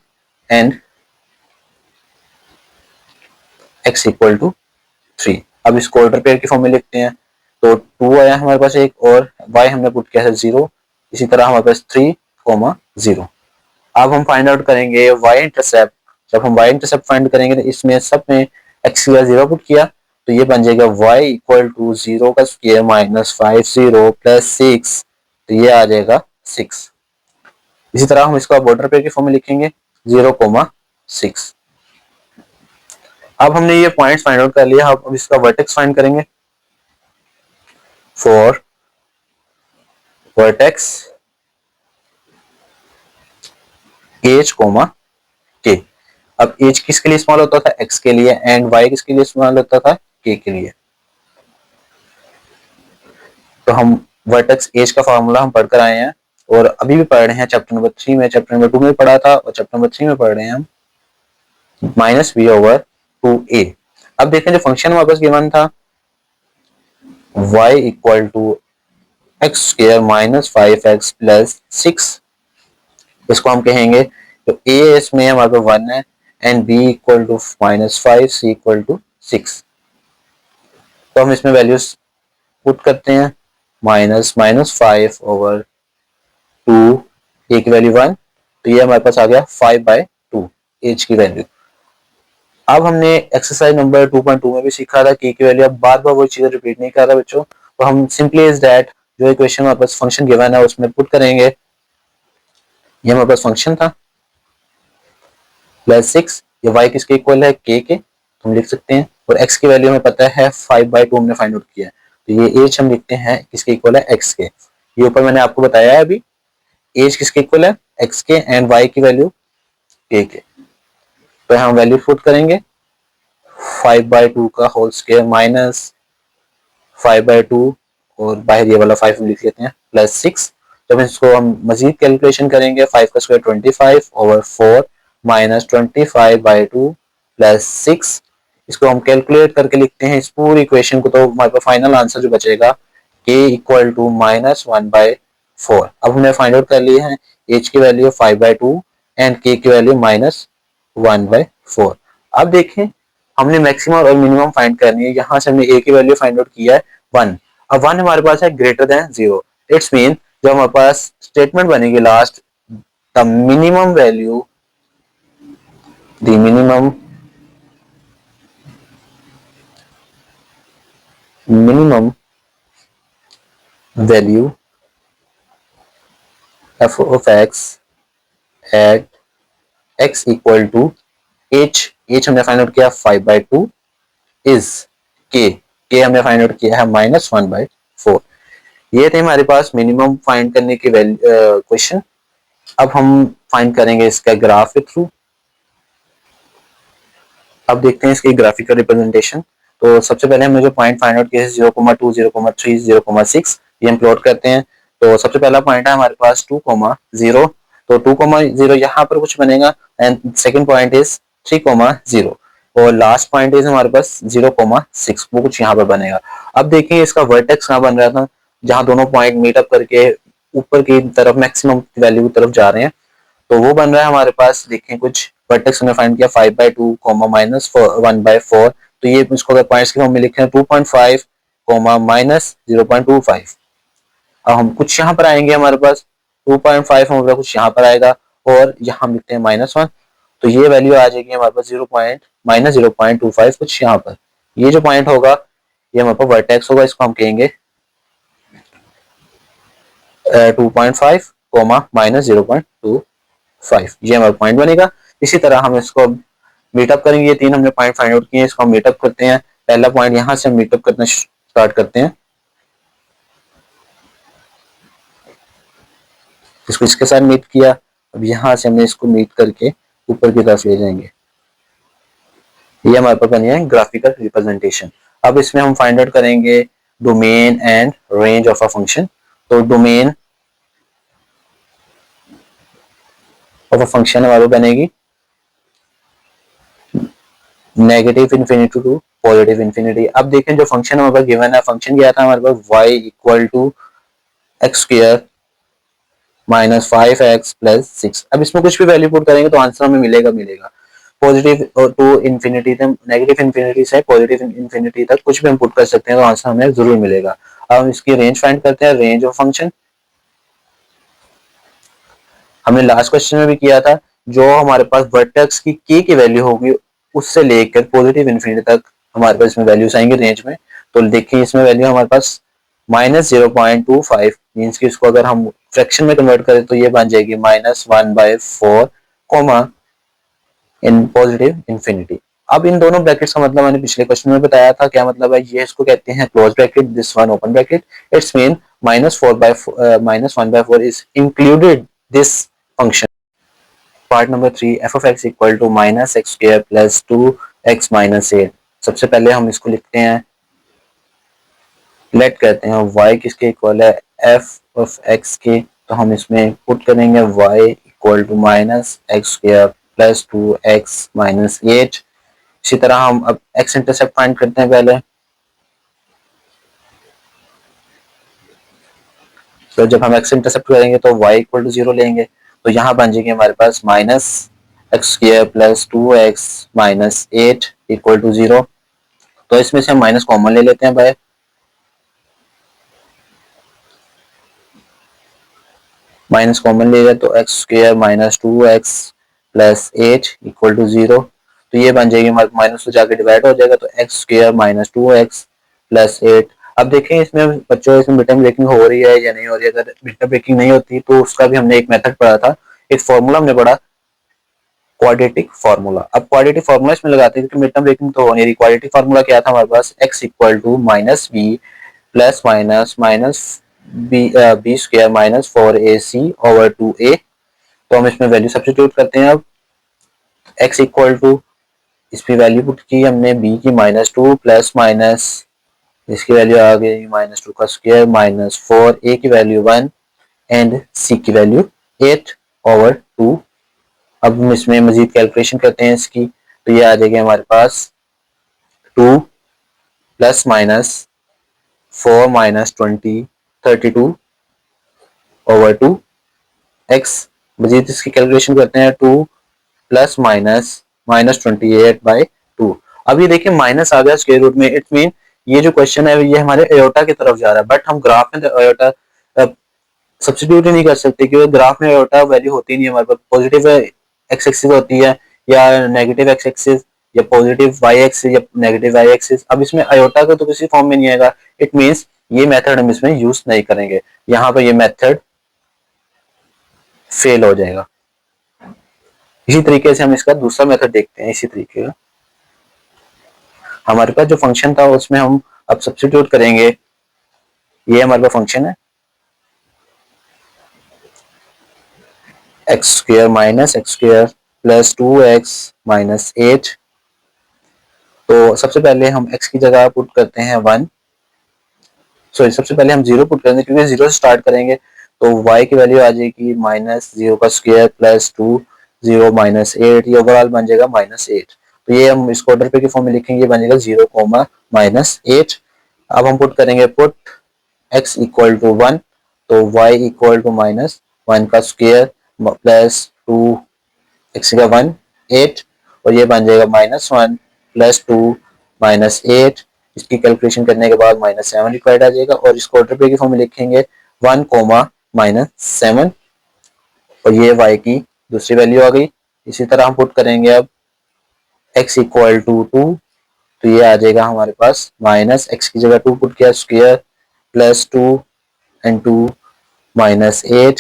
and x equal to 3। अब इसको ऑर्डर पेयर की फॉर्म में लिखते हैं, तो 2 आया हमारे पास एक, और y हमने पुट किया है 0, इसी तरह हमारे पास 3, 0। अब हम फाइंड आउट करेंगे y इंटरसेप्ट। जब हम y इंटरसेप्ट फाइंड करेंगे तो इसमें सब में x की वैल्यू 0 पुट किया, तो ये बन जाएगा y इक्वल टू 0 का स्क्वायर माइनस 50 प्लस 6, तो ये आ जाएगा 6। इसी तरह हम इसको बॉर्डर पेयर की फॉर्म में लिखेंगे 0,6। अब हमने ये पॉइंट्स फाइंड आउट कर लिया, अब इसका वर्टेक्स फाइंड करेंगे। For vertex h, k। अब h किसके लिए इस्तेमाल होता था, x के लिए, एंड y किसके लिए इस्तेमाल होता था, k के लिए। तो हम वर्टेक्स h का फॉर्मूला हम पढ़कर आए हैं और अभी भी पढ़ रहे हैं चैप्टर नंबर 3 में, चैप्टर नंबर 2 में पढ़ा था और चैप्टर नंबर 3 में पढ़ रहे हैं हम -b/2a। अब देखें जो फंक्शन हमारे पास गिवन था y equal to x square minus 5x plus 6, इसको हम कहेंगे तो a इसमें हमारे पास 1 है and b equal to -5, c equal to 6। तो हम इसमें वैल्यूज पुट करते हैं -5/2, a की वैल्यू 1, तो ये हमारे पास आ गया 5/2 h की वैल्यू। अब हमने एक्सरसाइज नंबर 2.2 में भी सीखा था k की वैल्यू, अब बार बार वो चीजें रिपीट नहीं कर रहा बच्चों, तो हम सिंपली इज दैट जो इक्वेशन हमारे पास फंक्शन गिवन है उसमें पुट करेंगे। ये हमारे पास फंक्शन था +6, ये y किसके इक्वल है, k के, तो हम लिख सकते हैं, और x की वैल्यू हमें पता है 5/2 हमने फाइंड आउट किया है, तो ये h हम लिखते हैं किसके इक्वल है, x के। ये ऊपर मैंने आपको बताया है अभी, h किसके इक्वल है, x के, एंड y की वैल्यू k के। तो हम वैल्यू पुट करेंगे 5/2 का होल स्क्वायर माइनस 5/2, और बाहर ये वाला 5 हम लिख लेते हैं +6। जब इसको हम मजीद कैलकुलेशन करेंगे 5 का स्क्वायर 25/4 माइनस 25/2 प्लस 6, इसको हम कैलकुलेट करके लिखते हैं इस पूरी इक्वेशन को, तो हमारे पास फाइनल आंसर जो बचेगा k इक्वल टू -1/4। अब हमने फाइंड आउट कर लिए हैं h की वैल्यू 5/2 एंड k की वैल्यू -1/4। 1/4। अब देखें हमने मैक्सिमम और मिनिमम फाइंड करनी है। यहाँ से हमने a की वैल्यू फाइंड आउट किया है 1। अब 1 हमारे पास है ग्रेटर देन 0। इट्स मीन जब हमारे पास स्टेटमेंट बनेगी last the minimum value the minimum value f of x at x equal to h हमने फाइंड आउट किया 5/2 इज k हमने फाइंड आउट किया है -1/4। ये थे हमारे पास मिनिमम फाइंड करने के क्वेश्चन। अब हम फाइंड करेंगे इसका ग्राफ के थ्रू। अब देखते हैं इसकी ग्राफिकल रिप्रेजेंटेशन। तो सबसे पहले हमने जो पॉइंट फाइंड आउट किया है 0,2 0,3 0,6 ये हम प्लॉट करते हैं। तो सबसे पहला पॉइंट है हमारे पास 2,0। तो 2,0 यहाँ पर कुछ बनेगा एंड सेकंड पॉइंट इज 3,0 और लास्ट पॉइंट इज हमारे पास 0,6 वो कुछ यहाँ पर बनेगा। अब देखिए इसका वर्टेक्स कहाँ बन रहा था जहाँ दोनों पॉइंट मीटअप करके ऊपर की तरफ मैक्सिमम वैल्यू की तरफ जा रहे हैं। तो वो बन रहा है हमारे पास। देखें कुछ वर्टेक्स हमने फाइंड किया 5/2 -1/4। तो ये इसको अगर पॉइंट्स के फॉर्म में लिखें 2.5 -0.25। अब हम कुछ यहाँ पर आएंगे हमारे पास 2.5 हमारे कुछ यहाँ पर आएगा और यहाँ हम लिखते हैं -1। तो ये वैल्यू आ जाएगी हमारे पास -0.25 कुछ यहाँ पर। ये जो पॉइंट होगा ये हमारे पास वर्टेक्स होगा। इसको हम कहेंगे 2.5 -0.25 ये हमारा पॉइंट बनेगा। इसी तरह हम इसको मीटअप करेंगे। ये तीन हमने पॉइंट फाइंड आउट किए इसको हम मीटअप करते हैं। पहला पॉइंट यहाँ से हम मीटअप करना स्टार्ट करते हैं। इसको इसके साथ मीट किया। अब यहाँ से हमने इसको मीट करके ऊपर की तरफ ले जाएंगे। ये हमारे पास बनी है ग्राफिकल रिप्रेजेंटेशन। अब इसमें हम फाइंड आउट करेंगे domain and range of a function. तो डोमेन ऑफ अ फंक्शन हमारे बनेगी negative infinity to positive infinity. अब देखें जो फंक्शन हमारे पास गिवन है, फंक्शन क्या था हमारे पास y equal to x square -5x+6। अब इसमें कुछ भी वैल्यू पुट करेंगे तो आंसर हमें मिलेगा। पॉजिटिव टू इन्फिनिटी तक, नेगेटिव इन्फिनिटी से पॉजिटिव इन्फिनिटी तक कुछ भी हम पुट कर सकते हैं तो आंसर हमें जरूर मिलेगा। अब हम इसकी रेंज फाइंड करते हैं, रेंज ऑफ फंक्शन। हमने लास्ट क्वेश्चन में भी किया था। जो हमारे पास वर्टेक्स की k की वैल्यू होगी उससे लेकर पॉजिटिव इन्फिनिटी तक हमारे पास इसमें वैल्यूज आएंगे रेंज में। तो देखिए इसमें वैल्यू हमारे पास -0.25 मीन्स कि इसको अगर हम फ्रैक्शन में कन्वर्ट करें तो ये बन जाएगी -1/4 कॉमा इन पॉजिटिव इन्फिनिटी। अब इन दोनों ब्रैकेट्स का मतलब मैंने पिछले क्वेश्चन में बताया था क्या मतलब है। ये इसको कहते हैं close bracket, this one open bracket. It's mean -1/4 is included this function. Part number 3 f of x equal to -x² plus 2x -8। सबसे पहले हम इसको लिखते हैं, लेट कहते हैं y किसके इक्वल है f of x के। तो हम इसमें पुट करेंगे y equal to -x² plus 2x -8। इसी तरह हम अब x इंटरसेप्ट फाइंड करते हैं पहले। तो जब हम x इंटरसेप्ट करेंगे तो y इक्वल टू 0 लेंगे। तो यहाँ बन जाएगी हमारे पास -x² plus 2x -8 equal to 0। तो इसमें से हम माइनस कॉमन ले लेते हैं भाई। माइनस कॉमन ले तो x² minus 2x plus 8 equal to 0। तो ये बन जाएगी हमारे माइनस तो जाकर डिवाइड हो जाएगा। तो x² माइनस 2x प्लस 8। अब देखें इसमें बच्चों इसमें मिड टर्म ब्रेकिंग हो रही है या नहीं हो रही है। अगर मिड टर्म ब्रेकिंग नहीं होती तो उसका भी हमने एक मेथड पढ़ा था, एक फॉर्मूला हमने पढ़ा क्वाड्रेटिक फार्मूला। अब क्वाड्रेटिक फार्मूला इसमें लगाते हैं क्योंकि मिड टर्म ब्रेकिंग तो हो नहीं रही। क्वाड्रेटिक फार्मूला क्या था हमारे पास, x equal to -b plus minus minus b square minus 4ac over 2a। तो हम इसमें वैल्यू सब्स्टिट्यूट करते हैं। अब x इक्वल टू इसकी वैल्यू पुट की हमने b की -2 प्लस माइनस इसकी वैल्यू आ गई -2 का स्क्वायर माइनस 4a की वैल्यू 1 एंड c की वैल्यू 8 ओवर 2। अब हम इसमें मजीद कैलकुलेशन करते हैं इसकी। तो ये आ जाएगी हमारे पास 2 plus minus 4 minus 20 32 over 2 x। मजीद इसकी कैलकुलेशन करते हैं 2 प्लस माइनस -28/2। अब ये देखिए माइनस आ गया स्क्वायर रूट में, इट मीन ये जो क्वेश्चन है ये हमारे एयोटा की तरफ जा रहा है, बट हम ग्राफ में एयोटा सब्स्टिट्यूट ही नहीं कर सकते क्योंकि ग्राफ में एयोटा वैल्यू होती नहीं है हमारे पास। पॉजिटिव एक्स एक्सिस होती है या नेगेटिव एक्स एक्सिस या पॉजिटिव वाई एक्सिस या नेगेटिव वाई एक्सिस। अब इसमें अयोटा का तो किसी फॉर्म में नहीं आएगा, इट मींस ये मेथड हम इसमें यूज नहीं करेंगे, यहाँ पर ये मेथड फेल हो जाएगा। इसी तरीके से हम इसका दूसरा मेथड देखते हैं। इसी तरीके का हमारे पास जो फंक्शन था उसमें हम अब सब्स्टिट्यूट करेंगे। ये हमारे पास फंक्शन है x square minus x square plus 2x minus 8। तो सबसे पहले हम x की जगह पुट करते हैं 1, सॉरी सबसे पहले हम 0 पुट करेंगे क्योंकि 0 से स्टार्ट करेंगे। तो y की वैल्यू आ जाएगी -0 का स्क्वायर प्लस 2 0 माइनस 8, ये ओवरऑल बन जाएगा -8। तो ये हम इसको ऑर्डर पे के फॉर्म में लिखेंगे, बन जाएगा 0, -8। अब हम पुट करेंगे पुट x इक्वल टू 1, तो y इक्वल टू -1 का स्क्वायर प्लस 2 x का 1 8, और ये बन जाएगा -1 प्लस 2 -8। इसकी कैलकुलेशन करने के बाद -7 रिक्वायर्ड आ जाएगा, और इसको ऑर्डर पे के फॉर्म में लिखेंगे 1, -7, और ये y की दूसरी वैल्यू आ गई। इसी तरह हम पुट करेंगे अब x इक्वल टू 2, तो ये आ जाएगा हमारे पास माइनस x की जगह 2 पुट किया स्क्वायर प्लस 2 एंड 2 -8,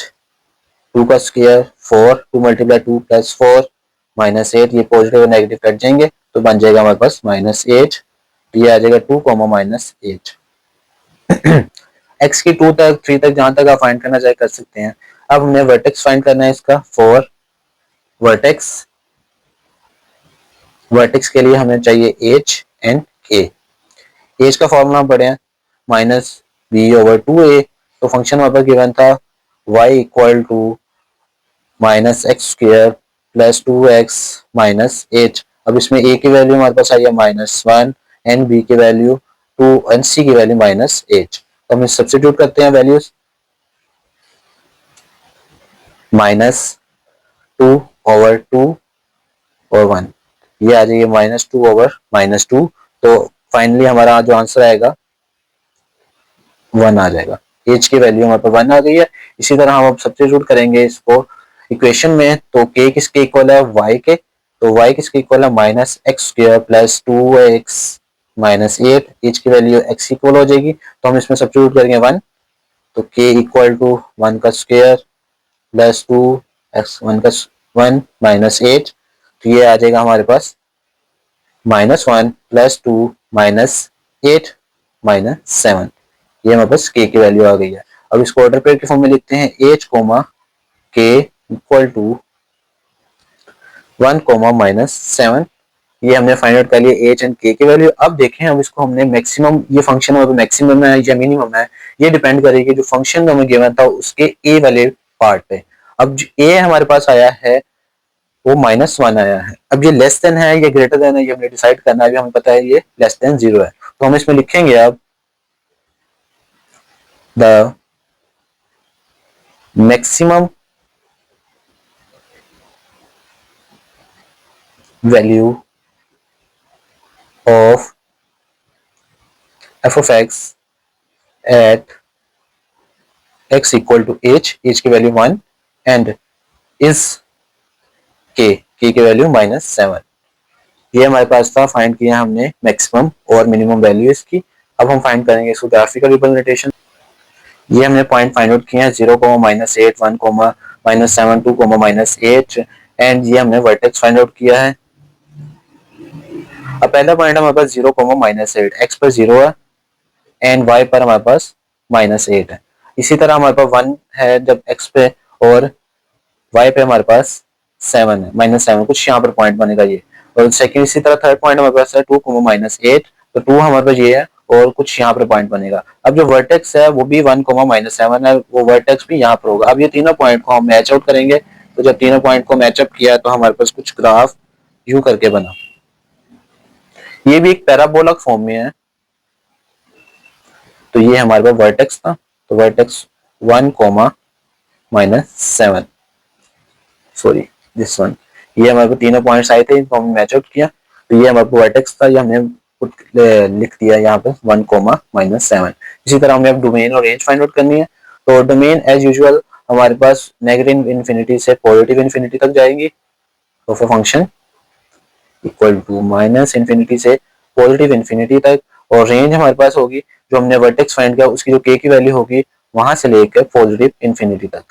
2 का स्क्वायर 4, 2 मल्टीप्लाई 2 प्लस 4 -8, ये पॉजिटिव और नेगेटिव कट जाएंगे तो बन जाएगा हमारे पास -8। ये आ जाएगा 2, -8। x की 2 तक 3 तक जहां तक आप फाइंड करना चाहे कर सकते हैं। अब हमने वर्टेक्स फाइंड करना है इसका। फॉर वर्टेक्स के लिए हमें चाहिए h एंड k। h का फॉर्मूला हम पढ़े हैं -b/2a। तो फंक्शन हमारे पास गिवन था y equal to -x² plus 2x minus 8। अब इसमें a की वैल्यू हमारे पास आई है -1 एंड b की वैल्यू 2 एंड c की वैल्यू -8। तो हम सब्स्टिट्यूट करते हैं वैल्यूज, -2/2 और 1, ये आ जाएगी -2/-2। तो फाइनली हमारा जो आंसर आएगा 1 आ जाएगा। h की वैल्यू हमारे पास 1 आ गई है। इसी तरह हम अब सब्स्टिट्यूट करेंगे इसको इक्वेशन में, तो k किसके इक्वल है y के, तो y किसके इक्वल है -x² plus 2x minus 8, h की वैल्यू x इक्वल हो जाएगी। तो हम इसमें सब्स्टिट्यूट करेंगे 1, तो k इक्वल टू 1 का स्क्वायर प्लस 2x 1 का 1 माइनस 8, तो ये आ जाएगा हमारे पास -1 प्लस 2 -8 -7। ये हमारे पास k की वैल्यू आ गई है। अब इसको ऑर्डर पेयर के फॉर्म में लिखते हैं h, k इक्वल टू 1, -7। ये हमने फाइंड आउट कर लिया h एंड k की वैल्यू। अब देखें हम इसको हमने मैक्सिमम, ये फंक्शन मैक्सिमम है या मिनिमम है ये डिपेंड करेगी जो फंक्शन हमें गिवन था उसके a वाले पार्ट पे। अब जो a हमारे पास आया है वो -1 आया है। अब ये लेस देन है या ग्रेटर देन है ये हमने डिसाइड करना है। अभी हमें पता है ये लेस देन 0 है, तो हम इसमें लिखेंगे अब the maximum value of f of x at x equal to h की वैल्यू 1 एंड इज k की वैल्यू -7। ये हमारे पास था, फाइंड किया हमने मैक्सिमम और मिनिमम वैल्यू इसकी। अब हम फाइंड करेंगे इसको ग्राफिकल रिप्रेजेंटेशन। ये हमने पॉइंट फाइंड आउट किए हैं 0, -8, 1, -7, 2, -8 एंड ये हमने वर्टेक्स फाइंड आउट किया है। अब पहला पॉइंट हमारे पास 0, -8, x पर 0 है एंड y पर हमारे पास -8 है। इसी तरह हमारे पास 1 है जब x पे, और y पे हमारे पास 7 है, -7, कुछ यहाँ पर पॉइंट बनेगा ये। और सेकंड इसी तरह थर्ड पॉइंट हमारे पास है 2, -8, तो 2 हमारे पास ये है और कुछ यहाँ पर पॉइंट बनेगा। अब जो वर्टेक्स है वो भी 1, -7 है, वो वर्टेक्स भी यहाँ पर होगा। अब ये तीनों पॉइंट को हम मैच आउट करेंगे, तो जब तीनों पॉइंट को मैच अप किया तो हमारे पास कुछ ग्राफ यू करके बना। ये भी एक पैराबोलिक फॉर्म में है। तो ये हमारे पास वर्टेक्स था, तो वर्टेक्स 1, -7, सॉरी दिस वन, ये हमारे को तीनों पॉइंट्स आए थे, इनको हमने मैच आउट किया, तो ये हमारे को वर्टेक्स था, ये हमने लिख दिया यहाँ पे 1,-7। इसी तरह हमें अब डोमेन और रेंज फाइंड आउट करनी है। तो डोमेन एज यूजुअल हमारे पास नेगेटिव इन्फिनिटी से पॉजिटिव इन्फिनिटी तक जाएगी, तो for function equal to minus infinity से पॉजिटिव इन्फिनिटी तक, और रेंज हमारे पास होगी जो हमने वर्टेक्स फाइंड किया उसकी जो के की वैल्यू होगी वहां से लेकर पॉजिटिव इन्फिनिटी तक।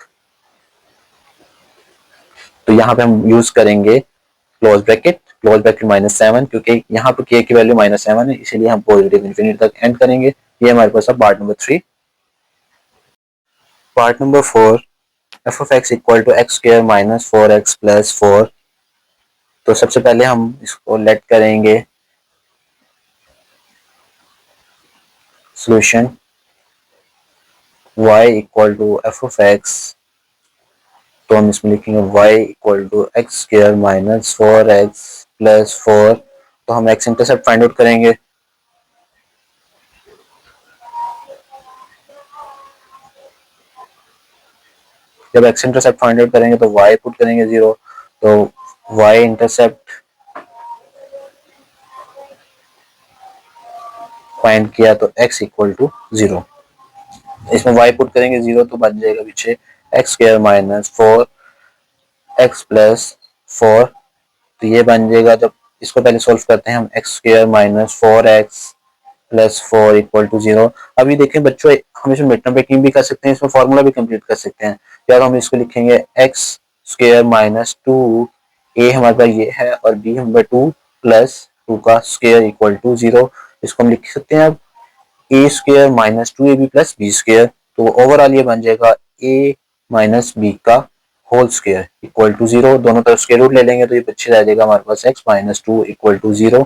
तो यहाँ पे हम यूज करेंगे क्लोज ब्रैकेट -7, क्योंकि यहाँ पर के की वैल्यू -7 है, इसीलिए हम पॉजिटिव इन्फिनिटी तक एंड करेंगे। ये हमारे पास part number 3। Part number 4, f of x equal to x square minus 4x plus 4। तो सबसे पहले हम इसको लेट करेंगे solution y equal to f of x, तो हम इसमें लिखेंगे y equal to x square minus 4x plus 4। तो हम x इंटरसेप्ट फाइंड आउट करेंगे। जब x इंटरसेप्ट फाइंड आउट करेंगे तो y पुट करेंगे 0, तो y इंटरसेप्ट फाइंड किया तो x इक्वल टू 0, इसमें y पुट करेंगे 0 तो बन जाएगा पीछे x square minus 4x plus 4। तो ये बन जाएगा, जब इसको पहले सोल्व करते हैं हम, x square minus 4x plus 4 equal to 0। अभी देखें बच्चों, हम इसमें मिड टर्म ब्रेकिंग भी कर सकते हैं, इसमें फॉर्मूला भी कंप्लीट कर सकते हैं। या हम इसको लिखेंगे एक्स स्क्वायर माइनस 2, ए हमारे पास ये है और बी हमारे 2 प्लस 2 का स्क्वायर इक्वल टू 0। इसको हम लिख सकते हैं अब a square minus 2ab plus B square. तो ओवरऑल ये बन जाएगा ए माइनस बी का होल स्क्वायर इक्वल टू 0। दोनों तरफ स्क्वायर रूट ले लेंगे तो ये बच्चे आ जाएगा हमारे पास x माइनस 2 इक्वल टू 0।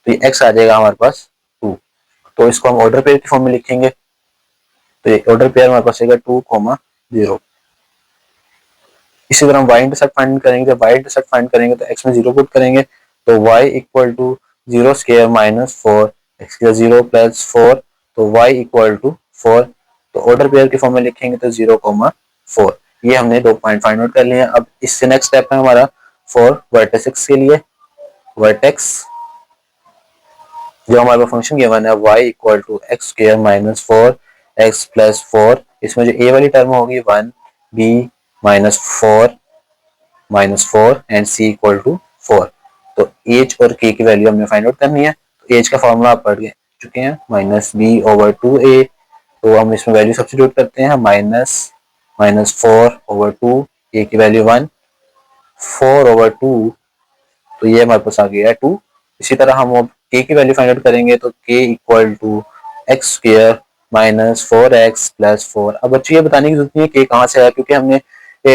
तो ये x आ जाएगा हमारे पास 2। तो इसको हम ऑर्डर पेयर के फॉर्म में लिखेंगे, तो ये ऑर्डर पेयर हमारे पास आएगा 2,0। इसी तरह हम y इंटरसेप्ट फाइंड करेंगे, जब y इंटरसेप्ट फाइंड करेंगे तो x में 0 पुट करेंगे, तो y equal to 0 square minus 4 x का 0 प्लस 4, तो y इक्वल टू 4। तो ऑर्डर पेयर के फॉर्म में लिखेंगे तो 0,4। ये हमने 2 पॉइंट फाइंड आउट कर लिए हैं। अब इससे नेक्स्ट स्टेप है हमारा फॉर वर्टेक्स के लिए। वर्टेक्स जो हमारे फंक्शन गिवन है y equal to x square minus 4x plus 4, इसमें जो a वाली टर्म होगी 1, b minus 4 and c equal to 4। तो h और k की वैल्यू हमने फाइंड आउट करनी है। तो h का फॉर्मूला आप पढ़ चुके हैं, -b/2a। तो हम इसमें वैल्यू सब्स्टिट्यूट करते हैं, -4/2, a की वैल्यू 1, 4/2, तो ये हमारे पास आ गया 2। इसी तरह हम अब k की वैल्यू फाइंड आउट करेंगे, तो k equal to x square minus 4x plus 4। अब बच्चों ये बताने की जरूरत नहीं है k कहाँ से आया, क्योंकि हमने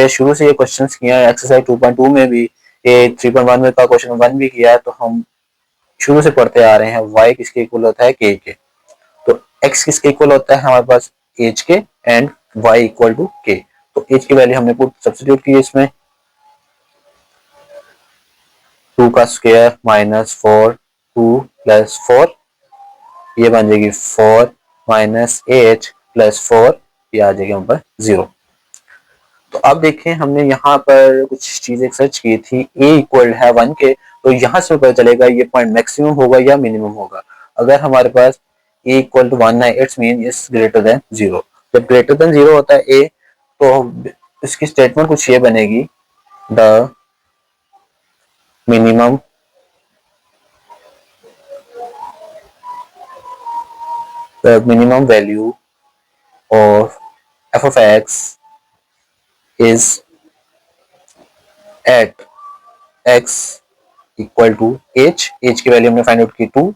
शुरू से ये क्वेश्चन किया है, एक्सरसाइज 2.2 में भी, 3.1 में का क्वेश्चन 1 भी किया है, तो हम शुरू से पढ़ते आ रहे हैं y किसके इक्वल होता है k के। तो x किसके इक्वल होता है हमारे पास h के, and y equal to k। तो h की वैल्यू हमने पुट सब्स्टिट्यूट की इसमें, 2 का स्क्वायर माइनस 4, 2 प्लस 4, ये बन जाएगी 4 माइनस h प्लस 4, ये आ जाएगी हम पर 0। तो अब देखें हमने यहाँ पर कुछ चीजें सर्च की थी, a इक्वल है 1 के, तो यहाँ से पता चलेगा ये पॉइंट मैक्सिमम होगा या मिनिमम होगा। अगर हमारे पास a इक्वल टू 1 है, it's mean is greater than 0। जब ग्रेटर देन 0 होता है a, तो इसकी स्टेटमेंट कुछ ये बनेगी, the minimum value of f of x is at x equal to h की वैल्यू हमने फाइंड आउट की 2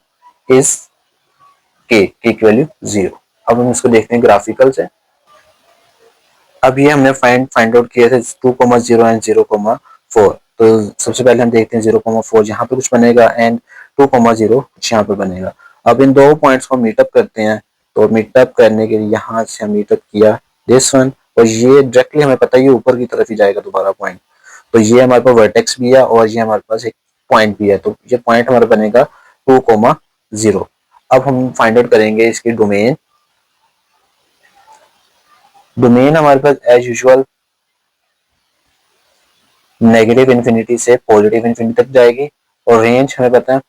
इज k की वैल्यू 0। अब हम इसको देखते हैं ग्राफिकल से। अब ये हमने फाइंड आउट किया था 2,0 एंड 0,4। तो सबसे पहले हम देखते हैं 0,4 यहाँ पे कुछ बनेगा एंड 2,0 कुछ यहाँ पे बनेगा। अब इन दो पॉइंट्स को मीटअप करते हैं, तो मीटअप करने के लिए यहाँ से हम मीटअप किया दिस वन, और ये डायरेक्टली हमें पता है ये ऊपर की तरफ ही जाएगा दोबारा पॉइंट। तो ये हमारे पास वर्टेक्स भी है और ये हमारे पास एक पॉइंट भी है, तो ये पॉइंट हमारा बनेगा 2,0। अब हम फाइंड आउट करेंगे इसकी डोमेन। डोमेन हमारे पास एज यूजुअल नेगेटिव इन्फिनिटी से पॉजिटिव इन्फिनिटी तक जाएगी, और रेंज हमें पता है,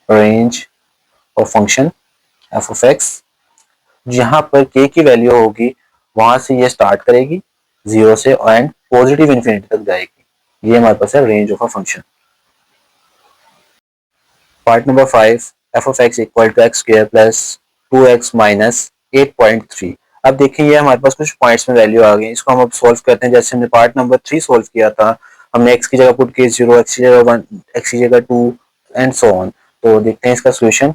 range of function f of x, जहां पर के की वैल्यू होगी वहां से ये स्टार्ट करेगी 0 से एंड पॉजिटिव इन्फिनिटी तक जाएगी। ये हमारे पास है range of a function. Part number 5, f of x equal to x square plus 2x minus 8.3। अब देखिए ये हमारे पास कुछ पॉइंट्स में वैल्यू आ गई, इसको हम अब सॉल्व करते हैं। जैसे हमने पार्ट नंबर 3 सॉल्व किया था, हमने x की जगह पुट की 0, x की जगह 1, x की जगह 2 एंड सो ऑन। तो देखते हैं इसका सोल्यूशन।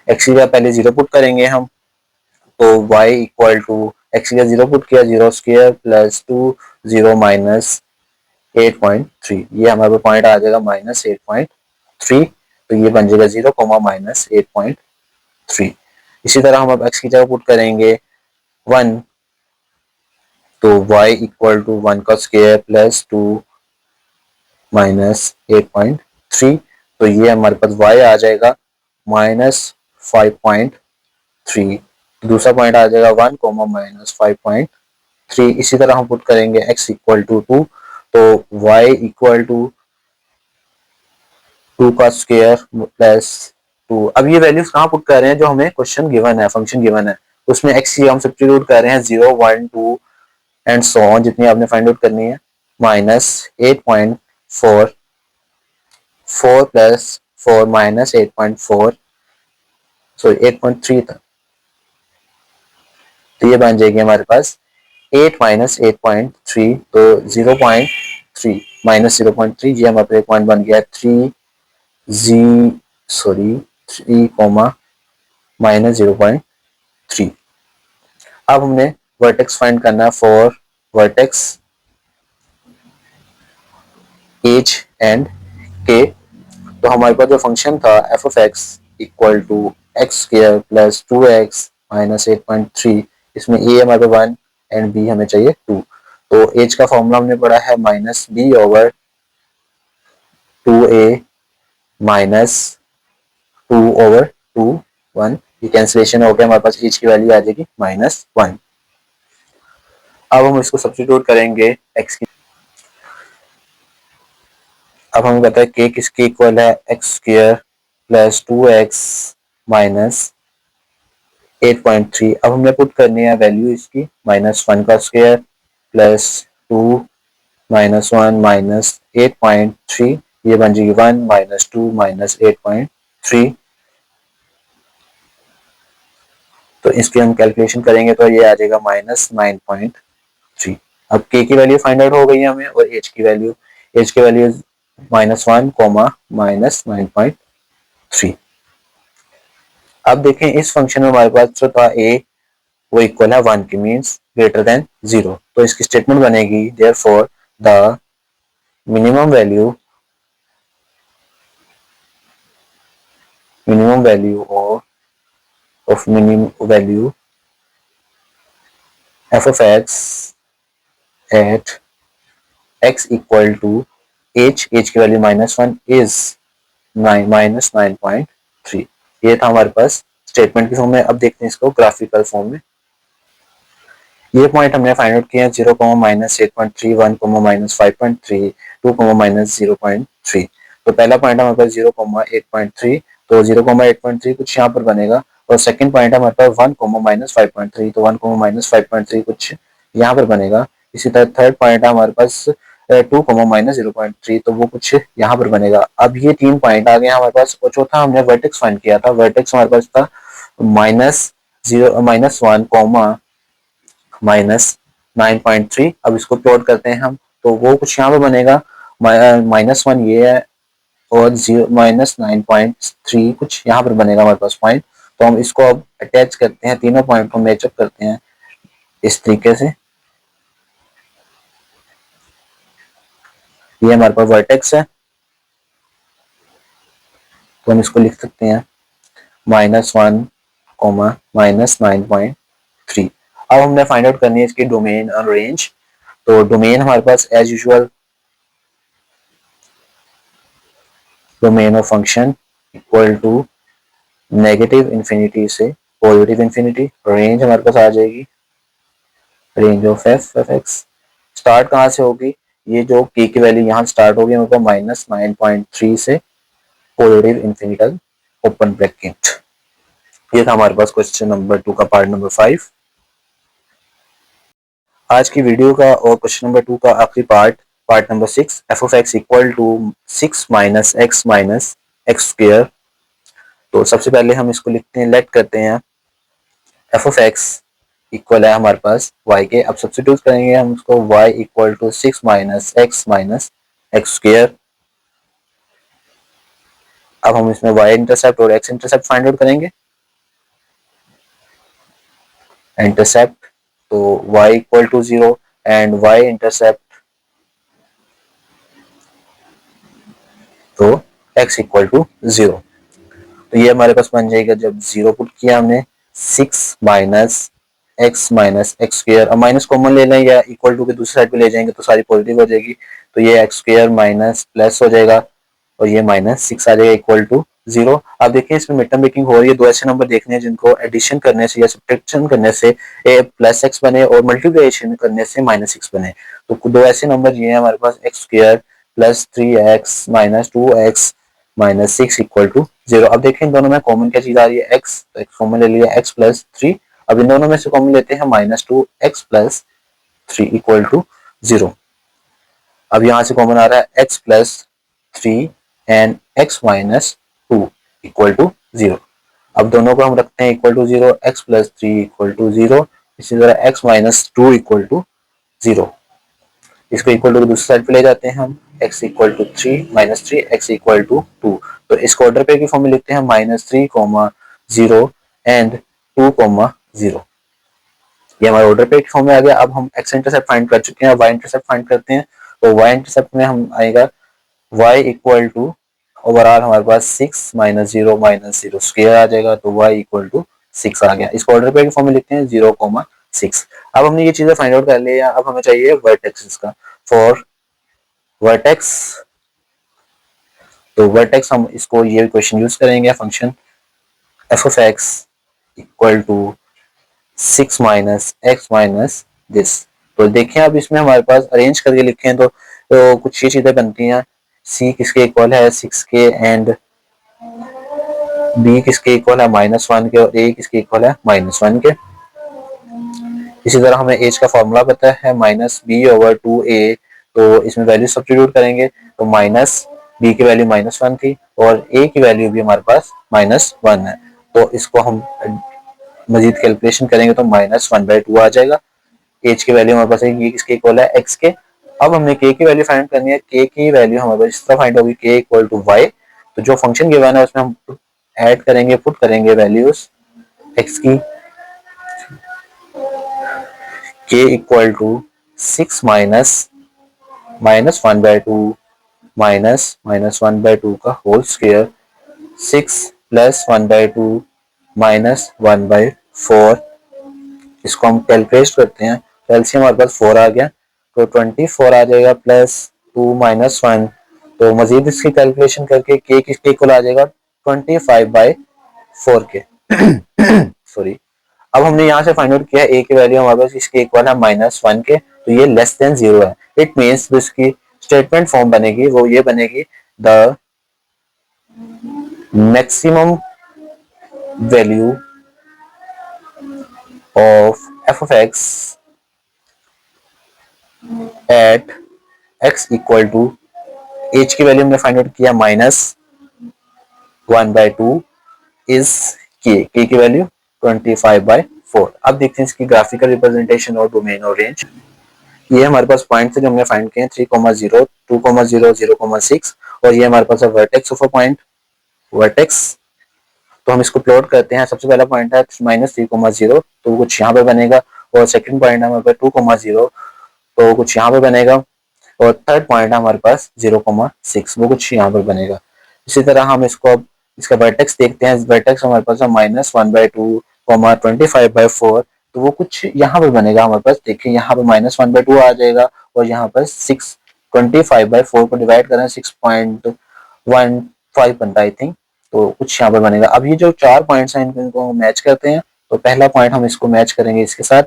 x की जगह पहले 0 पुट करेंगे हम, तो y इक्वल टू x की जगह 0 पुट किया 0 स्क्वायर प्लस 2 0 माइनस 8.3, ये हमारे पॉइंट आ जाएगा माइनस 8.3। तो ये बन जाएगा 0 कोमा माइनस 8.3। इसी तरह हम अब x की जगह पुट करेंगे 1, तो y इक्वल टू 1 का स्क्वायर प्लस 2 माइनस 8.3, तो ये हमारे पास y आ जाएगा माइनस 5.3। दूसरा पॉइंट आ जाएगा 1 कोमा माइनस 5.3। इसी तरह हम पुट करेंगे x इक्वल टू 2, तो y इक्वल टू 2 का स्क्वायर प्लस 2। अब ये वैल्यूज कहाँ पुट कर रहे हैं, जो हमें क्वेश्चन गिवन है, फंक्शन गिवन है, उसमें x की हम सब्स्टिट्यूट कर रहे हैं 0 1 2 एंड सो ऑन, जितनी आपने फाइंड आउट करनी है, माइनस 8.4, 4 प्लस 4 माइनस 8.4, सॉरी 8.3 था, तो ये बन जाएगी हमारे पास 8 माइनस 8.3, तो 0.3 माइनस 0.3, ये हमारे पास एक पॉइंट बन गया 3 कोमा माइनस 0.3। अब हमने वर्टेक्स फाइंड करना है फॉर वर्टेक्स एज एंड के। तो हमारे पास जो फंक्शन था f of x equal to x square plus 2x minus 8.3, इसमें ए हमारे पास 1 एंड बी हमें चाहिए 2। तो एज का फॉर्मूला हमने पढ़ा है minus b over 2a minus 2 over 2 1, ये कैंसिलेशन हो गया, हमारे पास एज की वैल्यू आ जाएगी -1। अब हम इसको सब्स्टिट्यूट करेंगे x की, अब हमें पता है k किसके इक्वल है, x square plus 2x minus 8.3। अब हमने पुट करनी है वैल्यू इसकी, -1 का स्क्वायर प्लस 2 -1 माइनस 8.3, ये बन जाएगी 1 माइनस 2 माइनस 8.3। तो इसकी हम कैलकुलेशन करेंगे तो ये आ जाएगा -9.3। अब k की वैल्यू फाइंड आउट हो गई है हमें, और h की वैल्यू, -1 कोमा माइनस 9.3। अब देखें इस फंक्शन में हमारे पास जो था a वो इक्वल है 1 की, मीन्स ग्रेटर देन 0। तो इसकी स्टेटमेंट बनेगी therefore the minimum value of minimum value f of x at x equal to h की वैल्यू -1 इज -9.3। ये था हमारे पास स्टेटमेंट की फॉर्म में। अब देखते हैं इसको ग्राफिकल फॉर्म में। ये पॉइंट हमने फाइंड आउट किया 0 माइनस 8.3, 1 माइनस 5.3, 2 माइनस 0.3। तो पहला पॉइंट हमारे पास 0,8.3, तो 0,8.3 कुछ यहाँ पर बनेगा, और सेकंड पॉइंट हमारे पास 1 माइनस 5.3, तो 1 माइनस 5.3 कुछ यहाँ पर बनेगा। इसी तरह थर्ड पॉइंट है हमारे पास 2 माइनस 0.3, तो वो कुछ यहाँ पर बनेगा। अब ये 3 पॉइंट आ गए हमारे पास, और चौथा हमने वर्टेक्स फाइंड किया था, वर्टेक्स हमारे पास था -1 माइनस 9.3। अब इसको प्लॉट करते हैं हम, तो वो कुछ यहाँ पे बनेगा, -1 ये है, और -9.3 कुछ यहाँ पर बनेगा हमारे पास पॉइंट। तो हम इसको अब अटैच करते हैं, तीनों पॉइंट को मैचअप करते हैं इस तरीके से। ये हमारे पास वर्टेक्स है, तो हम इसको लिख सकते हैं -1 माइनस 9.3। अब हमने फाइंड आउट करनी है इसकी डोमेन और रेंज। तो डोमेन हमारे पास as usual domain of function equal to negative infinity से पॉजिटिव इन्फिनिटी। रेंज हमारे पास आ जाएगी range of f x. Start कहाँ से होगी, ये जो k की वैल्यू यहाँ स्टार्ट होगी मतलब -9.3 से पॉजिटिव इंफिनिटल ओपन ब्रैकेट। ये था हमारे पास क्वेश्चन नंबर 2 का पार्ट नंबर 5। आज की वीडियो का और क्वेश्चन नंबर 2 का आखिरी part number 6, f of x equal to 6 minus x square. तो सबसे पहले हम इसको लिखते हैं, लेट करते हैं एफ ऑफ एक्स इक्वल है हमारे पास y के। अब सब्स्टिट्यूट करेंगे हम उसको, y equal to 6 minus x square. अब हम इसमें y इंटरसेप्ट और x इंटरसेप्ट फाइंड आउट करेंगे। इंटरसेप्ट तो y equal to 0 and y intercept तो x इक्वल टू 0। तो ये हमारे पास बन जाएगा, जब 0 पुट किया हमने, 6 माइनस एक्स स्क्वायर। अब माइनस कॉमन ले लें या इक्वल टू के दूसरी साइड पे ले जाएंगे तो सारी पॉजिटिव हो जाएगी। तो ये एक्स स्क्वायर माइनस प्लस हो जाएगा और ये -6 आ जाएगा इक्वल टू 0। अब देखिए इसमें मिड टर्म ब्रेकिंग हो रही है। दो ऐसे नंबर देखने हैं जिनको एडिशन करने से या सब्ट्रैक्शन करने से ए प्लस एक्स बने और मल्टीप्लिकेशन करने से -6 बने। तो दो ऐसे नंबर ये हैं हमारे पास, x square plus 3x minus 2x minus 6 equal to 0। अब देखें इन दोनों में कॉमन क्या चीज आ रही है, x, तो x कॉमन ले लिया, x प्लस 3। अब इन दोनों में से कॉमन लेते हैं -2x प्लस 3 इक्वल टू 0। अब यहाँ से कॉमन आ रहा है x plus 3 and x minus 2 equal to 0। अब दोनों को हम रखते हैं equal to 0, x plus 3 equal to 0। इसी तरह x माइनस 2 इक्वल टू 0। इसको इक्वल टू दूसरी साइड पे ले जाते हैं हम, x equal to 3 minus 3 x equal to 2। तो इसको ऑर्डर पेयर की फॉर्म में लिखते हैं -3, 0 एंड 2, 0। ये हमारा ऑर्डर पेयर की फॉर्म में आ गया। अब हम x इंटरसेप्ट फाइंड कर चुके हैं, y इंटरसेप्ट फाइंड करते हैं। तो y इंटरसेप्ट में हम आएगा y इक्वल टू ओवरऑल हमारे पास 6 -0 स्क्वायर आ जाएगा। तो y इक्वल टू 6 आ गया। इसको ऑर्डर पेयर की फॉर्म में लिखते हैं 0, 6। अब हमने ये चीजें फाइंड आउट कर लिया। अब हमें चाहिए वर्टेक्स का। फॉर वर्टेक्स, तो वर्टेक्स हम इसको ये क्वेश्चन यूज करेंगे, function f of x equal to 6 minus x minus this. तो देखें अब इसमें हमारे पास अरेंज करके लिखें तो कुछ ये चीजें बनती हैं। c किसके इक्वल है 6 के एंड b किसके इक्वल है -1 के और a किसके इक्वल है -1 के। इसी तरह हमें एज का फॉर्मूला पता है -b/2a। तो इसमें वैल्यू सब्स्टिट्यूट करेंगे तो b की वैल्यू -1 थी और a की वैल्यू भी हमारे पास -1 है। तो इसको हम मजीद कैलकुलेशन करेंगे तो -1/2 आ जाएगा। एज की वैल्यू हमारे पास है, ये किसके इक्वल है x के। अब हमने k की वैल्यू फाइंड करनी है। k की वैल्यू हमारे पास इस तरह फाइंड होगी, k इक्वल टू y। तो जो फंक्शन गिवन है उसमें हम ऐड करेंगे, पुट करेंगे वैल्यूज x की। k इक्वल टू 6 -1/2 -1/2 का होल स्क्वायर, 6 प्लस 1/2 -1/4। इसको हम कैलकुलेट करते हैं तो एलसीएम हमारे पास 4 आ गया। तो 24 आ जाएगा प्लस 2 -1। तो मजीद इसकी कैलकुलेशन करके k किसके इक्वल आ जाएगा 25/4 के। सॉरी। अब हमने यहाँ से फाइंड आउट किया a की वैल्यू हमारे पास इसके इक्वल है -1 के। तो ये लेस देन 0 है। इट मीन्स इसकी स्टेटमेंट फॉर्म बनेगी वो ये बनेगी, the maximum value of f of x at x equal to, h की वैल्यू हमने फाइंड आउट किया -1/2 इज k की वैल्यू 25/4। अब देखते हैं इसकी ग्राफिकल रिप्रेजेंटेशन और डोमेन और रेंज। ये हमारे पास पॉइंट जो हमने फाइंड किए 3,0, 2,0, 0,6 और ये हमारे पास है vertex of a point, vertex. तो हम इसको प्लॉट करते हैं। सबसे पहला पॉइंट है -3,0 तो कुछ यहाँ पे बनेगा और सेकंड पॉइंट है हमारे पास 2,0 तो कुछ यहाँ पे बनेगा और थर्ड पॉइंट है हमारे पास 0,6 वो कुछ यहाँ पर बनेगा। इसी तरह हम इसको अब इसका वर्टेक्स देखते हैं। वर्टेक्स हमारे पास है -1/2, 25/4 तो वो कुछ यहाँ पर बनेगा हमारे पास। देखिए यहाँ पर -1/2 आ जाएगा और यहाँ पर 6 25/4 को डिवाइड करें 6.15 बनता है आई थिंक। तो कुछ यहाँ पर बनेगा। अब ये जो चार पॉइंट्स हैं इनको मैच करते हैं। तो पहला पॉइंट हम इसको मैच करेंगे इसके साथ,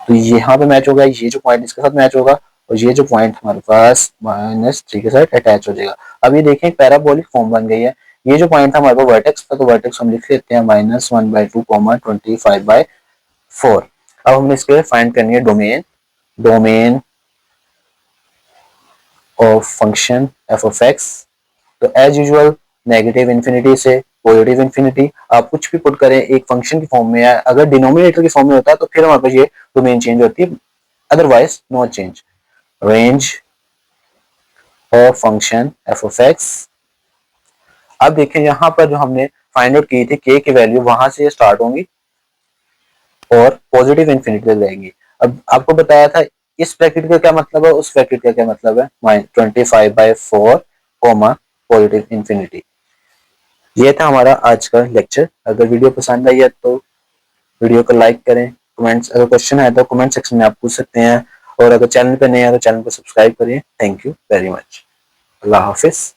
तो यहाँ पे मैच होगा, ये जो पॉइंट इसके साथ मैच होगा और ये जो पॉइंट हमारे पास -3 के साथ अटैच हो जाएगा। अब ये देखें पैराबोलिक फॉर्म बन गई है। ये जो पॉइंट था हमारे पास वर्टेक्स था, तो वर्टेक्स हम लिख लेते हैं -1/2, 25/4। अब हमने इसके फाइंड करनी है domain, domain of function f of x. तो एज यूजुअल नेगेटिव इन्फिनिटी से पॉजिटिव इन्फिनिटी, आप कुछ भी पुट करें एक फंक्शन की फॉर्म में, अगर डिनोमिनेटर की फॉर्म में होता है तो फिर हमारे पास ये डोमेन चेंज होती है, otherwise no change. Range of function f of x. अब देखें यहाँ पर जो हमने फाइंड आउट की थी के की वैल्यू वहां से स्टार्ट होंगी और पॉजिटिव इन्फिनिटी तक जाएंगी। अब आपको बताया था इस ब्रैकेट का क्या मतलब है, उस ब्रैकेट का क्या मतलब है, -25/4 कॉमा पॉजिटिव इन्फिनिटी। ये था हमारा आज का लेक्चर। अगर वीडियो पसंद आई है तो वीडियो को लाइक करें, कमेंट्स, अगर क्वेश्चन है तो कमेंट सेक्शन में आप पूछ सकते हैं, और अगर चैनल पे नए हैं तो चैनल को सब्सक्राइब करिए। Thank you very much. Allah Hafiz.